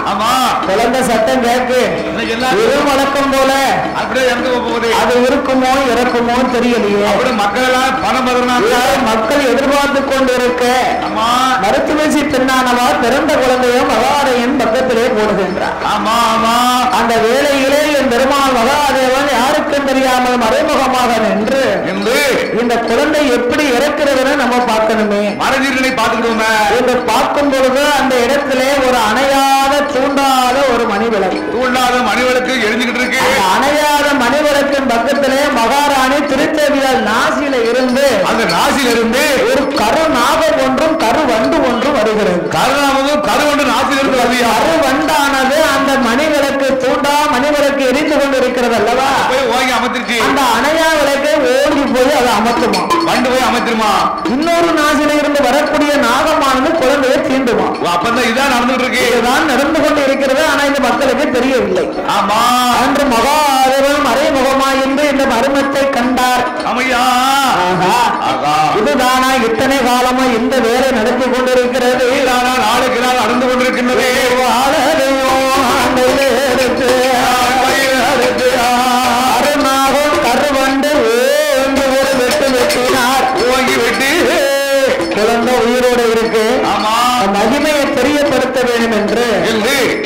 குழந்தை சத்தம் கேட்கு வழக்கம் போல அது இருக்குமோ இறக்குமோ தெரியலையே. மக்கள் எல்லாம் பணம் மக்கள் எதிர்பார்த்து கொண்டு இருக்க மருத்துவச்சி பெண்ணானவா பிறந்த குழந்தையும் மகாராணியின் பக்கத்திலே போடுகின்றார். அந்த வேளையிலே என் பெருமாள் மகாதேவன் யாருக்கும் தெரியாமல் மறைமுகமாக நின்று இந்த குழந்தை எப்படி இறக்கிறதுன்னு நம்ம பார்க்கணுமே, மனதினை பார்த்துக்கணுமே. இதை பார்க்கும் பொழுது அந்த இடத்திலே ஒரு அணையாத தூண்டாத ஒரு மணிவிளக்கு எரிஞ்சுக்கிட்டு இருக்கு. அணையாத மணிவிளக்கின் பக்கத்திலே மகாராணி திருத்தேவியால் நாசியில இருந்து ஒரு கரு நாகம் ஒன்றும் கரு வண்டு ஒன்றும் வருகிறது. கரு வண்டு நாசிலிருந்து கரு வண்டானது அந்த மணிவிளக்கு தூண்டா மணிவிளக்கு எரிந்து கொண்டு இருக்கிறது அல்லவா, அந்த அணையா விளக்கை ஓடி போய் அதை அமர்த்துமா, வண்டு போய் அமர்த்துமா. இன்னொரு நாசில இருந்து வரக்கூடிய நாகமானது குழந்தையை தீண்டுமா. அப்பதான் இதான் நடந்துட்டு இருக்கு, இதுதான் நடந்து கொண்டு இருக்கிறது. ஆனா இந்த மக்களுக்கு தெரியவில்லை. ஆமா அன்று மகாதேவன் மறைமுகமாய் என்று இந்த மர்மத்தை கண்டார். அமையா இதுதானா இத்தனை காலமா இந்த வேலை நடத்தி கொண்டிருக்கிறது, நாளுக்கு நாள் நடந்து கொண்டிருக்கின்றது. அருணாகம் கருவண்டு ஒரு வெட்டு வெட்டினார். குழந்தை உயிரோடு இருக்கு. மகிமையை தெரியப்படுத்த வேண்டும் என்று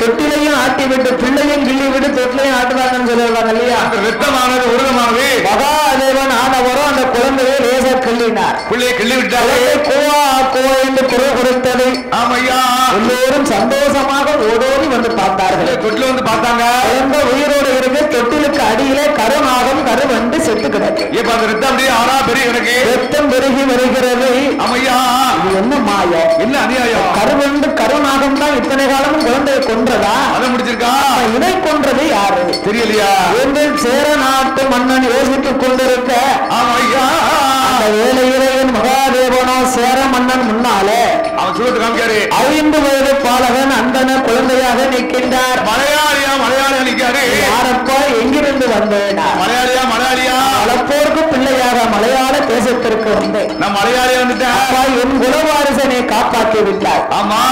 தொட்டிலையும் ஆட்டிவிட்டு பிள்ளையும் கிள்ளி விட்டு தொட்டிலையும் ஆட்டுவாங்கன்னு சொல்லுவாங்க இல்லையா. ரத்தமானது உருவமானது மகாதேவன் ஆனவரும் அந்த குழந்தையை லேசா கிள்ளினார். பிள்ளையை கிள்ளி விட்டாரு. கோவா கோவா என்று குரல் கொடுத்தது. ஆமையா எல்லோரும் சந்தோஷமாக ஓடோடி வந்து பார்த்தார்கள். தொட்டில வந்து பார்த்தாங்க. குழந்தை உயிரோடு இருக்கு. தொட்டிலுக்கு அடியிலே கருநாகம் கருவண்டு செத்து கிடக்கு. இப்ப அந்த ரத்தம் அப்படியே ஆறா பெருகி கிடக்கு. ரத்தம் பெருகி வருகிறது. அமையா இது என்ன மாயம், என்ன அநியாயம். கருவண்டு கருநாகம் தான் இத்தனை காலமும் குழந்தையை கொன்றதா? அதை முடிச்சிருக்கா. இதை கொன்றது யாரு தெரியலையா என்று சேர நாட்டு மன்னன் யோசித்துக் கொண்டிருக்க அந்த வேளையிலே மகாதேவனோ சேர மன்னன் முன்னாலே அவன் சொல்லிட்டு காமிக்காரு. 5 வயது பாலகன் அந்தன குழந்தையாக நிற்கின்றார். மலையாளியா நிற்காரு. யாரப்பா எங்கிருந்து வந்தேன்? மலையாளியா வளர்ப்போருக்கு பிள்ளையாக மலையாள தேசத்திற்கு வந்தேன். நான் மலையாளியா வந்துட்டேன். குலவாரிசனை காப்பாற்றி விட்டாய். ஆமா,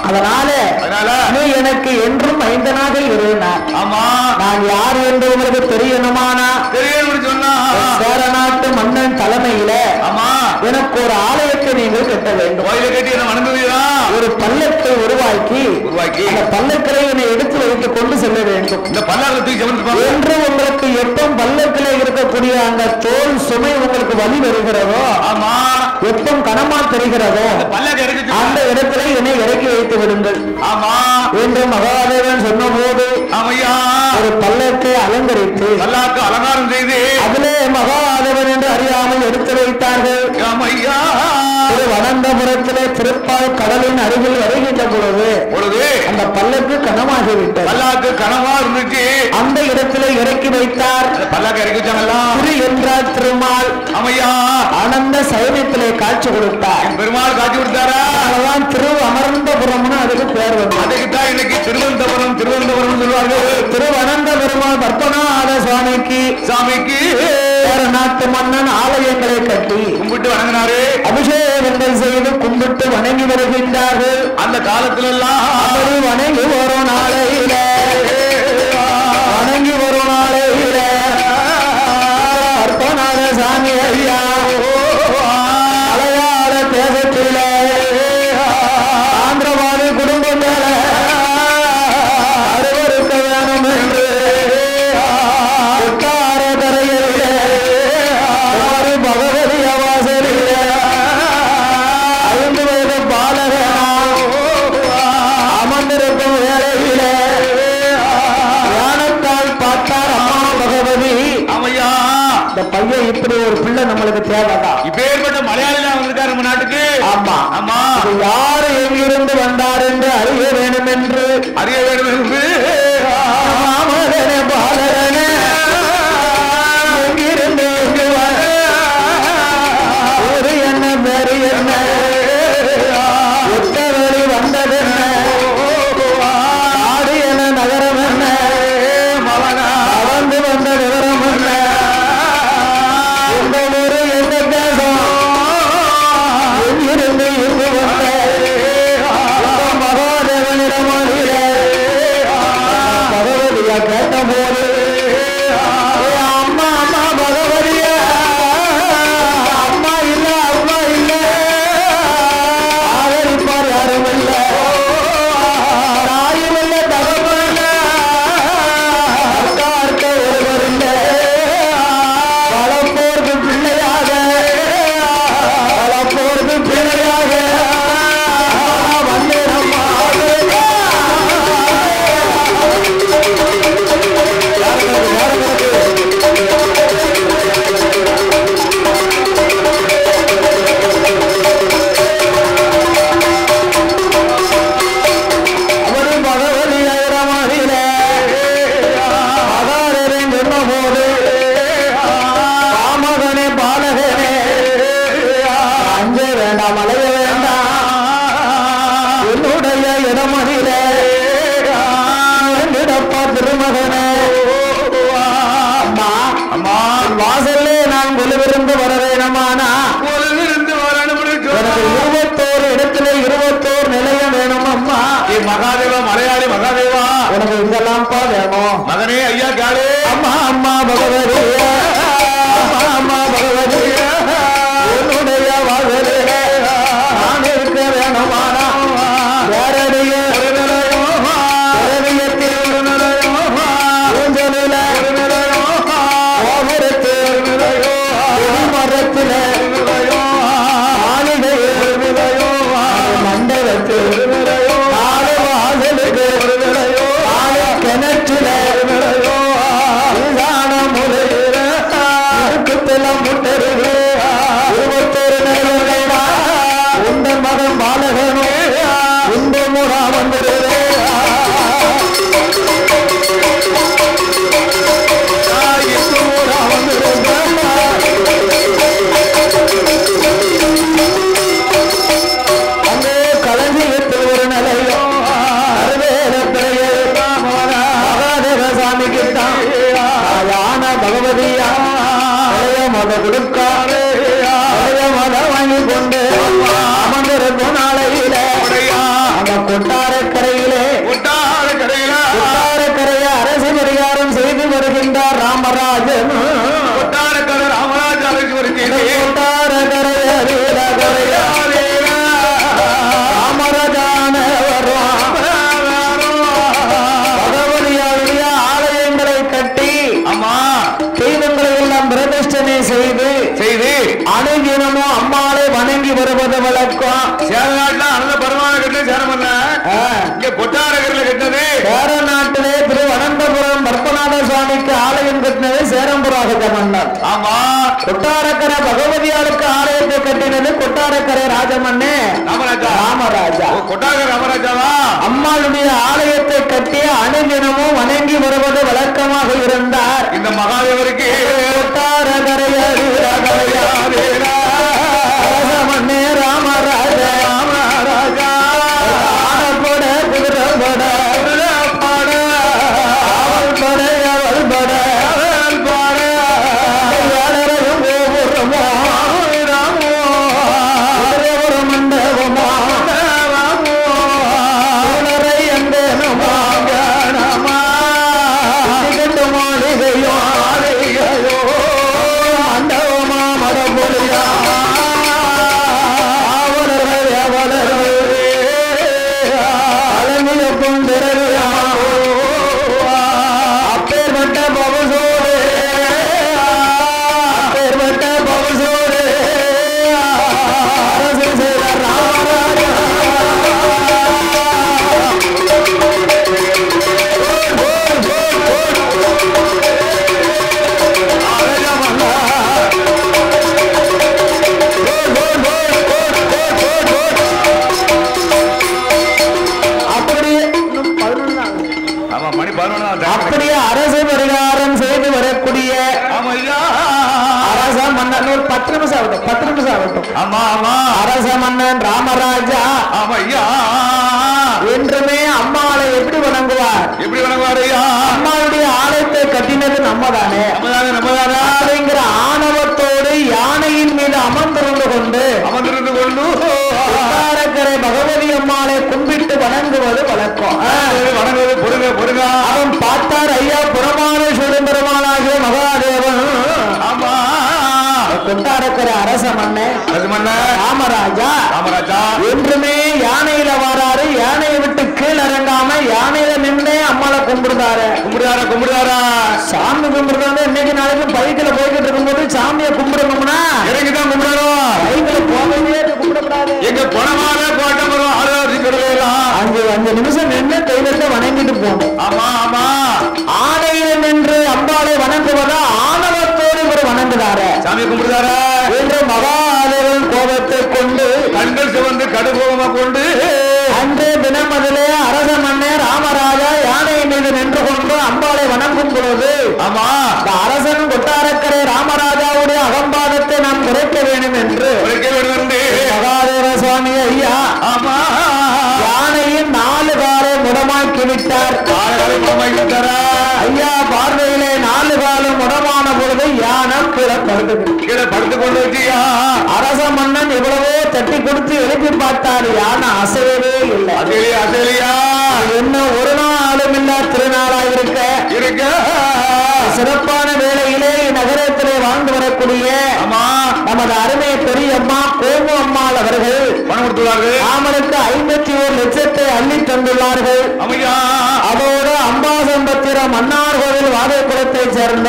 அதனால நீ எனக்கு என்றும் மைந்தனாக இருந்தார். ஆமா, நான் யார் என்று உங்களுக்கு தெரியணுமானா தெரியணும்னு சொன்னா சேர நாட்டு மன்னன் தலைமையில ஆமா எனக்கு ஒரு ஆலயத்தை நீங்கள் கட்ட வேண்டும். கோயிலை கட்டி என்ன வணங்குவீரா? ஒரு பல்லக்கை உருவாக்கி அந்த பல்லக்கிலே என்னை எடுத்து வைத்து கொண்டு செல்ல வேண்டும். இந்த பல்லக்கில் தூக்கி சுமந்து என்று உங்களுக்கு எப்போ பல்லக்கிலே இருக்கக்கூடிய அந்த தோல் சுமை உங்களுக்கு வலி வருகிறதோ, ஆமா, எப்போ கனமா தெரிகிறதோ அந்த இடத்துல என்னை இறக்கி வைத்து விடுங்கள். ஆமா என்று மகாதேவன் சொன்ன போது ஒரு பல்லக்கை அலங்கரித்து பல்லாக்கு அலங்காரம் செய்து அதிலே மகாதேவன் என்று அறியாமல் எடுத்து வைத்தார்கள். வனந்தபுரத்திலே திருப்பால் கடலின் அருகில் வருகின்ற பொழுது அந்த பல்லக்கு கனமாகிவிட்டது. பல்லாக்கு கனமா இருந்துச்சு. அந்த இடத்துல இறக்கி வைத்தார். பல்லாக்கு இறக்கி வச்சாங்களா? திரு என்றார் திருமால் அமையா ஆனந்த சைன்யத்திலே காட்சி கொடுத்தார். பெருமாள் காட்சி கொடுத்தாரா? அதனால்தான் திரு அமர்ந்தபுரம்னு அதுக்கு பேர் வந்து. அதுக்குதான் இன்னைக்கு திருவனந்தபுரம் திருவனந்தபுரம் சொல்லுவார்கள். திருவனந்தபுரம் பத்மநாத சுவாமிக்கு நாட்டு மன்னன் ஆலயங்களை கட்டி கும்பிட்டு வணங்கினாரு. அபிஷேகங்கள் செய்து கும்பிட்டு வணங்கி வருகின்றார்கள். அந்த காலத்துல எல்லாம் வணங்கி வரும் நாளையில பத்மநாத சாமி ஐயா மலையாள தேசத்தில ஆந்திரவாதி குடும்பம் மேல அறுவருக்க வேணும் என்று பகவதி வாசலில் 5 வயது பாலகனா அமர்ந்திருக்கும் வேளையில ஞானத்தால் பார்த்தார் அம்மா பகவதி. அமையா இந்த பையன் இப்படி ஒரு பிள்ளை நம்மளுக்கு தேவைதான். இப்பேற்பட்ட மலையாளில வந்திருக்காரு நம்ம நாட்டுக்கு. ஆமா ஆமா, யாரு எங்கிருந்து வந்தார் என்று அறிய வேண்டும் என்று பாலகனே எங்கிருந்து ஒரு என்ன பேரு என்ன ஒத்த வழி வந்ததென்ன ஆடு என நகரம் என்ன அவந்து வந்த விவரம் என்ன எந்த ஊரு எந்த தேசம் எங்கிருந்து இங்கு வந்த மகாதேவனிடம் ராமராஜான பகவதியாருடைய ஆலயங்களை கட்டி ஆமா தெய்வங்களை எல்லாம் பிரதிஷ்டனை செய்து அனுதினமும் அம்மாளை வணங்கி வருவது வழக்கம். சேர நாட்டுல அந்த பரமான கட்டின சேரமல்ல இங்க கொட்டாரகர்ல கட்டினது. சேர நாட்டிலே திரு அனந்தபுரம் பத்மநாத சுவாமிக்கு ஆலயம் கட்டினது சேரம்புராக மன்னர். ஆமா கொட்டாரக்கரை பகவதியாருக்கு ஆலயத்தை கட்டினது கொட்டாரக்கரை ராஜமன்னே ராமராஜா. கொட்டாரக்கரை ராமராஜாவா? அம்மாளுடைய ஆலயத்தை கட்டி அனுதினமும் வணங்கி வருவது வழக்கமாக இருந்தார். இந்த மகாதேவருக்கு ராமனே ராமராஜா ராமராஜா போட குதிரை போட பாட அவள் பட அவள் பட அவள் பாட கோபுரமோ ராமோ மண்டபமோ ராமோ எந்தேனமோ கணமா மாளிகையோ மாளிகையோ மண்டபமா மடம்பொழியா அப்பேற்பட்ட பவசோடு அப்பேற்பட்ட பவசோடு அரசு செய்த ராமராஜா அப்படியே அரசு பரிகாரம் செய்து வரக்கூடிய அரச மன்னன் ஒரு 10 நிமிஷம் ஆகட்டும். ஆமா ஆமா அரச மன்னன் ராமராஜா ஆமையா என்றுமே அம்மாவை எப்படி வணங்குவார்? எப்படி வணங்குவார் ஐயா? அம்மாவுடைய ஆலயத்தை கட்டினது நம்மதானே அப்படிங்கிற ஆணவத்தோடு யானையின் மீது அமர்ந்திருந்து கொண்டு கொட்டாரக்கரை பகவதி அம்மாளை கும்பிட்டு வணங்குவது வழக்கம். வணங்குவது பொருங்க பொருங்க. அவன் பார்த்தார் ஐயா புறமானேஸ்வரன் பெருமாளாகிய மகாதேவன். ஆமா கொட்டாரக்கரை அரச மன்னன் ராமராஜா என்றுமே யானையில வராரு. யானையை விட்டு கீழ் இறங்காம யானையில நின்று அம்மாவை கும்பிடுறாரு. சாமி கும்பிடுறது இன்னைக்கு நாளைக்கு பைக்கில போய்கிட்டு இருக்கும்போது சாமியை கும்பிடணும்னா இறங்கிதான் கும்பிடணும். பைக்கில போகவே கும்பிடக்கூடாது. எங்க பணமான போட்ட 5 நிமிஷம் நின்று தெய்வத்தை வணங்கிட்டு போகணும். ஆமா ஆமா ஆணையில் நின்று அம்பாளை வணங்குவதா ஆணவத்தோடு இவர் வணங்குறாரு, சாமி கும்பிடுறாரு என்று மகாதேவன் கோபத்தை கொண்டு கண்கள் சிவந்து கடுகோபமா கொண்டு அன்று தினம் அதிலே அரச மன்னே ராமராஜா யானை மீது நின்று கொண்டு அம்பாளை வணங்கும் பொழுது ஆமா அரசன் கொட்டாரக்கரை ராமராஜாவுடைய அகம்பாதத்தை நாம் குறைக்க வேண்டும் என்று மகாதேவ சுவாமி ஐயா ஆமா யானையின் 4 காலை முடமாக்கி விட்டார். ஐயா பார்வையிலே 4 காலம் முடமான பொழுது யானை கீழே படுத்து கொண்டு வச்சியா. அரச மன்னன் எவ்வளவோ தட்டி கொடுத்து எழுப்பி பார்த்தார். யானை அசையவே இல்லை. அசையா என்ன ஒரு நாளும் இல்ல திருநாளாக இருக்க சிறப்பான வேளையிலே நகரத்திலே வாழ்ந்து வரக்கூடிய நமது அருமை பெரியம்மா கோமு அம்மாள் அவர்கள் பணம் கொடுத்துள்ளார்கள். ராமனுக்கு 51 லட்சத்தை அள்ளி தந்துள்ளார்கள். அதோடு அம்பாசம்பத்திரம் மன்னார் கோவில் வாதைக்குளத்தை சேர்ந்த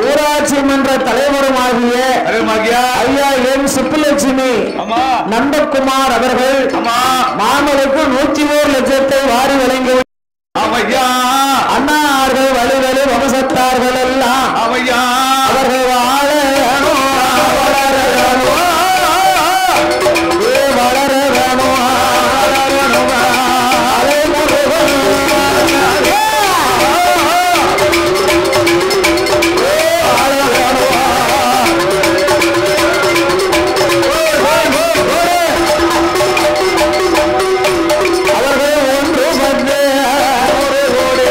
ஊராட்சி மன்ற தலைவருமாகிய ஐயா என் சுப்புலட்சுமி நந்தகுமார் அவர்கள் மாமனுக்கு 101 லட்சத்தை வாரி வழங்கி அண்ணார்கள் வலுவலு வம்சத்தார்கள் எல்லாம் அவர்கள் வாழ வேணும் வளர வேணும் வளர வேணும் அவர்கள் 1 10 1 கோடி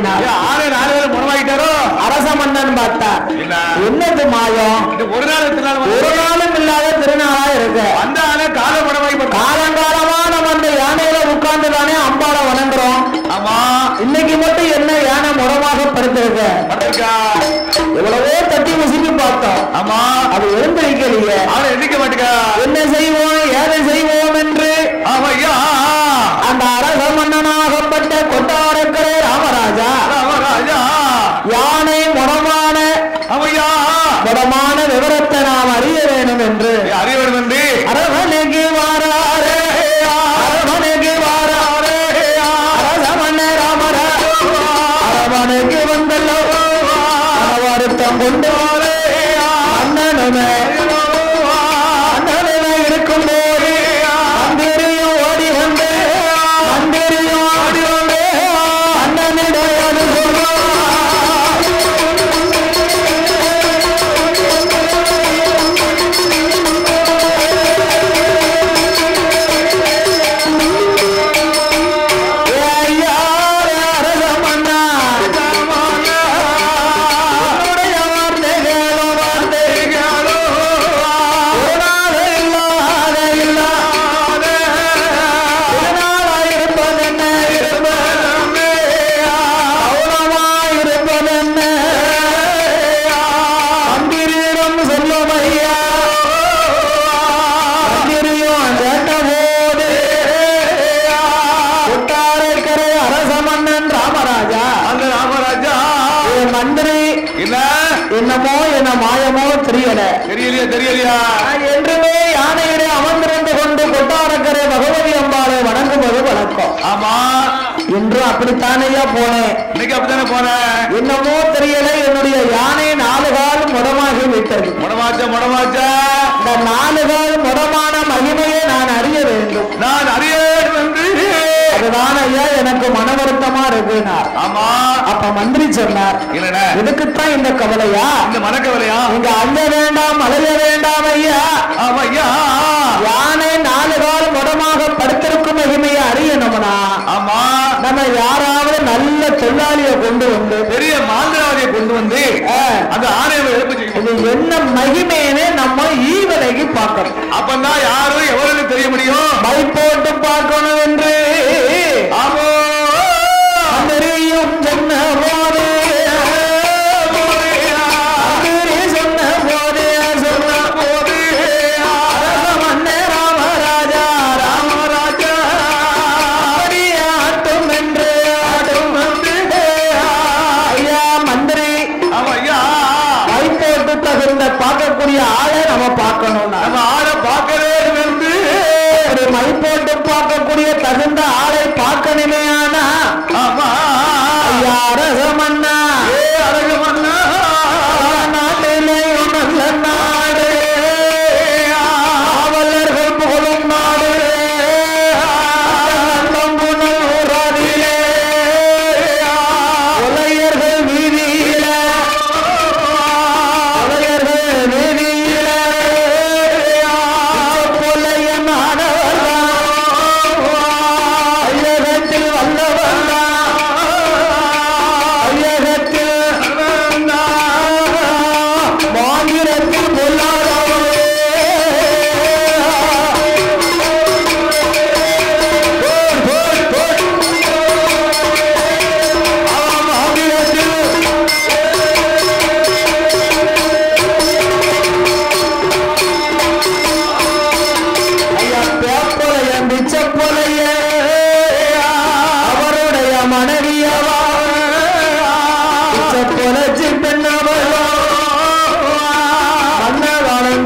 பாடினார். ஆளே 4 பேர் முடமாயிட்டாரோ? அரச மன்னன் பார்த்தார், என்னது மாயம், ஒரு நாளும் இல்லாத திருநாளா இருக்கு. அந்த ஆளை கால முடமாய் காலங்காலமா நம்ம அந்த யானையில உட்கார்ந்து தானே அம்பால வணங்குறோம். ஆமா, இன்னைக்கு மட்டும் என்ன யானை முடமாக படுத்திருக்கு. எவ்வளவோ தட்டி முசிப்பி பார்த்தோம். ஆமா, அது எழுந்திருக்கலையே. அவனை எதிர்க்க மாட்டேங்க. என்ன செய்வோம் ஏதை செய்வோம் என்று அந்த அரச மன்னனாகப்பட்ட கொட்டாரக்கர ராமராஜா யானை முடமான முடமான விவரத்தை நாம் அறிய வேண்டும் என்று அரவணைக்கு வாராரே அரவணைக்கு வாராரே அரச மன்ன ராமராஜா அரவணைக்கு வந்தல்லோ வருத்தம் கொண்டு அண்ணனுமே அண்ணனுமே இருக்கும் போது மந்திரியும் ஓடி வந்து மந்திரியும் ஓடி வந்து அண்ணனிடம் என்னமோ என்ன மாயமோ தெரியலையா என்றுமே யானையிலே அமர்ந்திருந்து கொண்டு கொட்டாரக்கரை பகவதி அம்பாளை வணங்குவது வழக்கம். ஆமா, இன்றும் அப்படித்தானையா போனேன். இன்னைக்கு அப்படித்தானே போனேன். என்னமோ தெரியல, என்னுடைய யானை 4 கால் முடமாகி விட்டது. முடமாச்சா இந்த 4 கால் முடமான மகிமையை நான் அறிய வேண்டும். நான் அறிய வேண்டும். அதுதான் ஐயா எனக்கு மன வருத்தமா இருக்குனார். ஆமா, அப்ப மந்திரி சொன்னார், இதுக்குத்தான் இந்த கவலையா, இந்த மனக்கவலையா? இங்க அஞ்ச வேண்டாம் அலைய வேண்டாம் ஐயா. ஐயா, யானை 4 கால் முடமாக படுத்திருக்கும் மகிமையை அறியணும்னா ஆமா நம்ம யாராவது நல்ல தொழிலாளியை கொண்டு வந்து பெரிய மாந்திரவாதியை கொண்டு வந்து அந்த ஆணையை இது என்ன மகிமைன்னு நம்ம ஈவலைக்கு பார்க்கணும். அப்பதான் யாரும் எவ்வளவு தெரிய முடியும். மை போட்டு பார்க்கணும் என்று ஆமோ தெரியும் சொன்ன போது பார்க்கக்கூடிய ஆளை நம்ம பார்க்கணும். நம்ம ஆளை பார்க்கவே வந்து மை போட்டு பார்க்கக்கூடிய தகுந்த ஆளை பார்க்கணுமே. ஆனா அரசமன்னா அரசமன்னா நாட்டிலே நல்ல நாடு ஆவலர்கள் புகழும் நாடு ஊராதிலே உலையர்கள் வீதியில வாழ்ந்து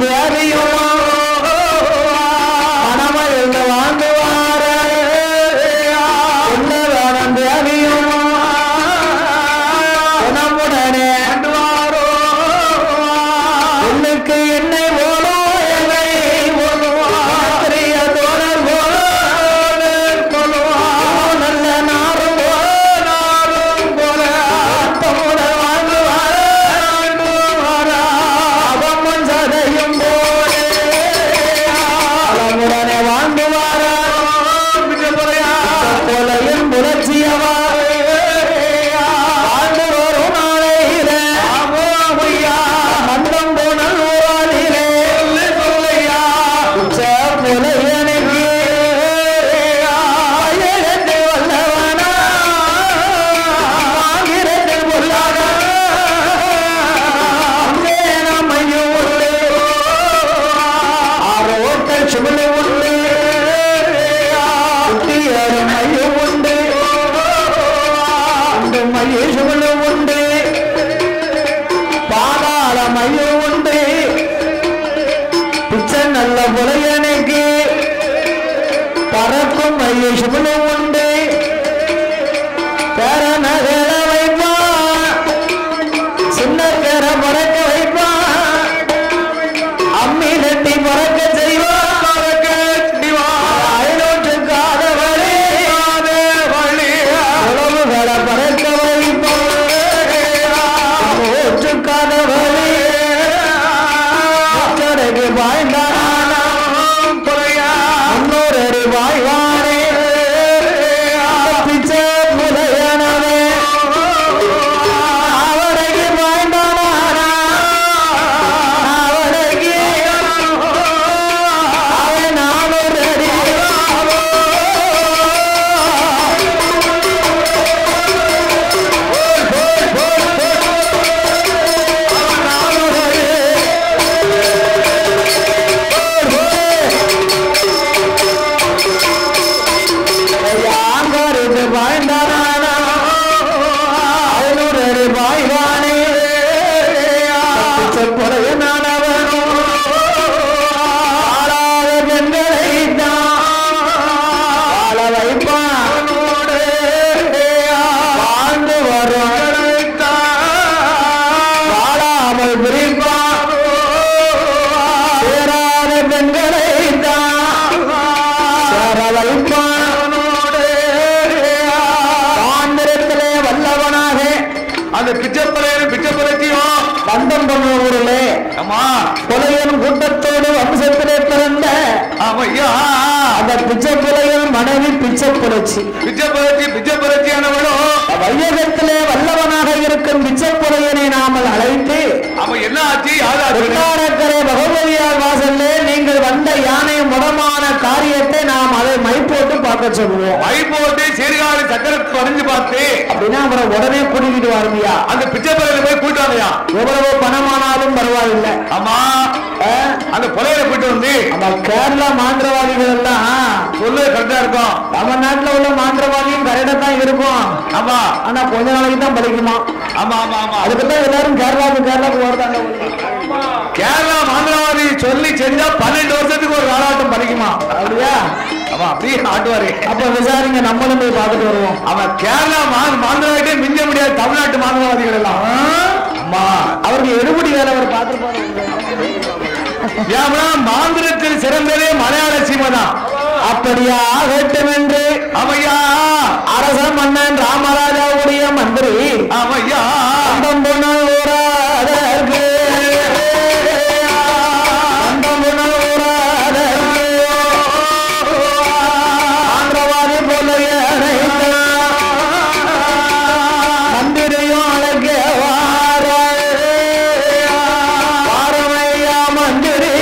அந்தம் பண்ண ஊரிலே புலையன் கூட்டத்தோடு வம்சத்திலே பிறந்த அந்த பிச்சை புலையன் மனைவி பிச்சை புரட்சி வையகத்திலே வல்லவனாக இருக்கும் பிச்சை புலையனை நாமல் அழைத்து அவன் என்ன ஆச்சு பகவதியார் வாசல்லே நீங்கள் வந்த யானை முடமான காரியத்தை நாம் அதை மை போட்டு பார்க்க சொல்லுவோம். மை போட்டு சீர்காழி சக்கரத்தை அறிஞ்சு பார்த்து அப்படின்னா அவரை உடனே கூட்டிட்டு வாருமையா. அந்த பிச்சை பயில போய் கூட்டாமையா. எவ்வளவு பணமானாலும் பரவாயில்லை. ஆமா அந்த புலையில போயிட்டு வந்து நம்ம கேரளா மாந்திரவாதிகள் எல்லாம் சொல்லு கரெக்டா இருக்கும். தமிழ்நாட்டுல உள்ள மாந்திரவாதியும் கரெக்டா தான் இருக்கும். ஆமா ஆனா கொஞ்ச நாளைக்கு தான் படிக்குமா. ஆமா ஆமா ஆமா அதுக்குதான் எல்லாரும் கேரளாவுக்கு வருதாங்க. கேரளா மாந்திரவாதி சொல்லி செஞ்சா 12 வருஷத்துக்கு ஒரு காலாட்டம் படிக்குமா. அப்படியா? அவன் அப்படியே ஆட்டுவாரு. அப்ப விசாரிங்க, நம்மளும் போய் பார்த்துட்டு வருவோம். அவன் கேரளா மாந்திரவாதியே மிஞ்ச முடியாது தமிழ்நாட்டு மாந்திரவாதிகள் எல்லாம். அம்மா அவருக்கு எடுபடி வேலை அவர் பார்த்துருப்பாரு. மாந்திரத்தில் சிறந்ததே மலையாள சீமதான். அப்படியா ஆகட்டும் என்று அவையா அரச மன்னன் ராமராஜாவுடைய மந்திரி அவையா ஆந்திரவாதி போல மந்திரியும் அழக வாரமையா மந்திரி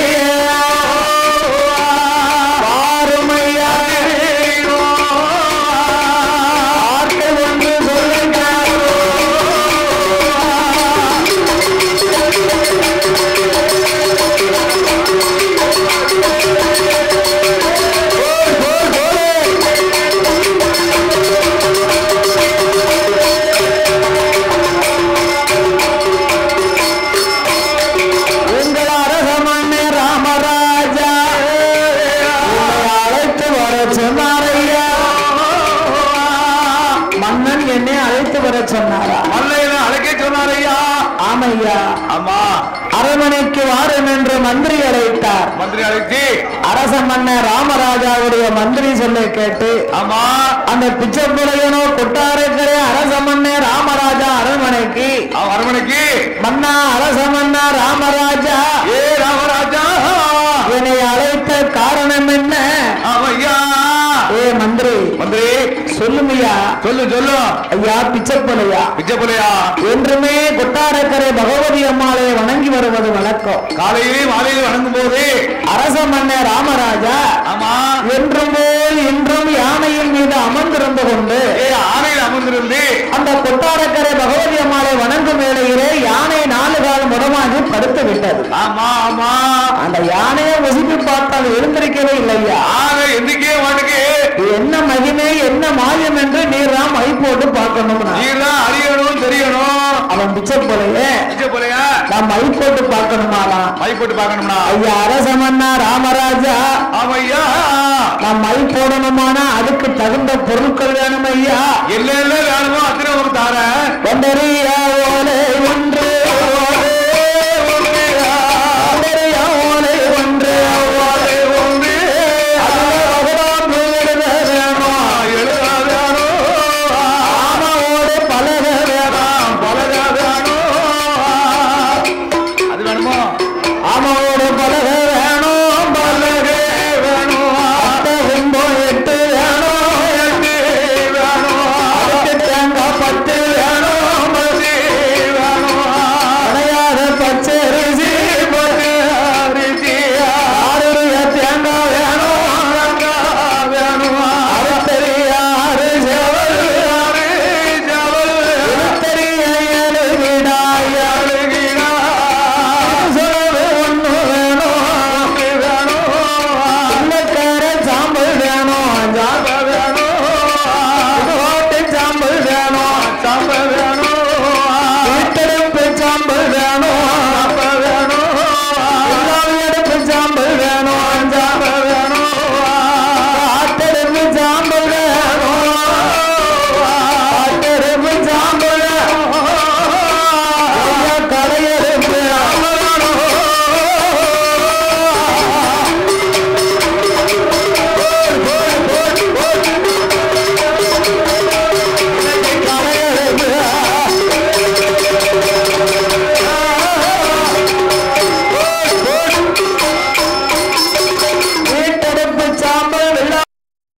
வாரமையா ஆர்க்கை ஒன்று சொல்லுங்க. உங்கள் அரசமன்னே ராமராஜா உங்களை அழைத்து வர சொன்னாரையா. மன்னன் என்னை அழைத்து வர சொன்னாரா? மல்லையனை அழைக்க சொன்னாரையா. ஆமையா. ஆமா அரண்மனைக்கு வாரும் என்று மந்திரி அழைத்தார். மந்திரி அழைச்சி அரச மன்னர் ராமராஜாவுடைய மந்திரி சொல்ல கேட்டு ஆமா அந்த பிச்சைப்புலையனோ கொட்டாரக்கரை அரச மன்னர் ராமராஜா அரண்மனைக்கு மன்னா அரச மன்னர் ராமராஜா ஏ ராமராஜா என்னை அழைத்த காரணம் என்ன? ஐயா ஏ மந்திரி சொல்லுமையா. சொல்லு ஐயா பிச்சைப்புலையா என்றுமே கொட்டாரக்கரை பகவதி அம்மாளை வணங்கி வருவது வழக்கம். காலையிலே மாலையிலே வணங்கும் போது அரச மன்னர் ராமராஜா ஆமா என்றும் போல் இன்றும் யானையின் மீது அமர்ந்திருந்து கொண்டு ஆணையில் அமர்ந்திருந்து அந்த கொட்டாரக்கரை பகவதி அம்மாளை வணங்கும் வேளையிலே யானை 4 கால் முடமாகி படுத்து விட்டது. ஆமா ஆமா அந்த யானையை வசித்து பார்த்தால் எழுந்திருக்கவே இல்லையா. எந்திரிக்கவே மாட்டுக்கு. என்ன மகிமை என்ன மாயம் என்று நீர் தான் மை போட்டு பார்க்கணும். நீர் தான் அறியணும் தெரியணும். அவன் பிச்சைப்புலையா நான் மை போட்டு பார்க்கணுமாடா. மை போட்டு பார்க்கணும்னா ஐயா அரச மன்னா ராமராஜா ஆமையா நான் மை போடணுமானா அதுக்கு தகுந்த பொருட்கள் வேணும் ஐயா. என்ன வேணுமோ அத்தனை ஒரு தார கொண்டறியா